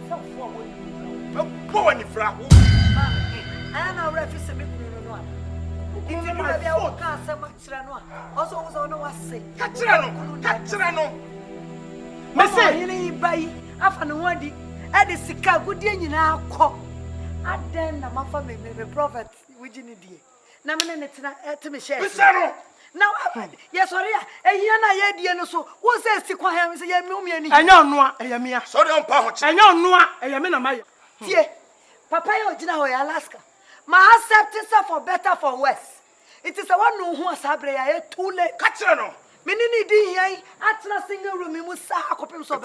J: Sa fo wo. Bo wani fra. Mama, I na refi se me kunu no. It's a baby, I will cast a matrano. Also, was on was say. Catrano. Messay, any by after no one. At the Sika, good day in our cock. I then a mafia may be prophet, which in the day. Namana to me share. Now, yes, sorry, and Yana Yadiano, so what's that? Sick, I am saying, I know, I am here. Sorry, on pouch. I know, I am in a mile. Dear, Papa, you know, Alaska. My acceptance for better for worse. It is a one who has Sabre too late. Catrano. Minini D. Atla single room in Musa Copim so.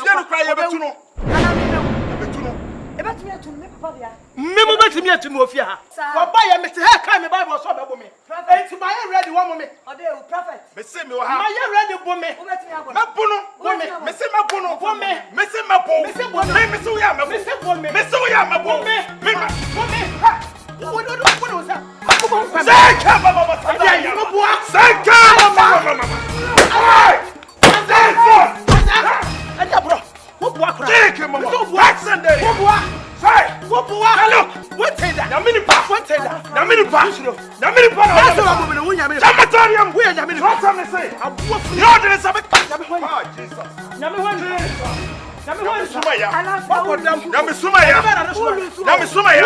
G: Memo betimi atumi ofia ha. Oba ya mete ha ka me Bible so be bo me. Enti my ready one me.
B: Ode o prophet.
J: Me say me wa ha.
G: My ready bo me.
J: Me bono. Bo me. Me say me bono. Bo me. Me say me bo. Me say bo. Me say we ya me bo. Me say bo me. Me say we ya me bo. Me. Me bo me. Ha. What was that? Seka baba. Seka mama. Hey! Anya bro. What boy cry? Take him, mama. What Sunday? What boy? Say. What boy? Look. What take that? Na mini pa. What take that? Na mini pa. Na mini pa. That's what I'm going to win. Samatarium. We are Yamini. What I'm say? I'm what? You are the Sabbath. Oh Jesus. Nami Sumaya. Nami Sumaya. Nami Sumaya.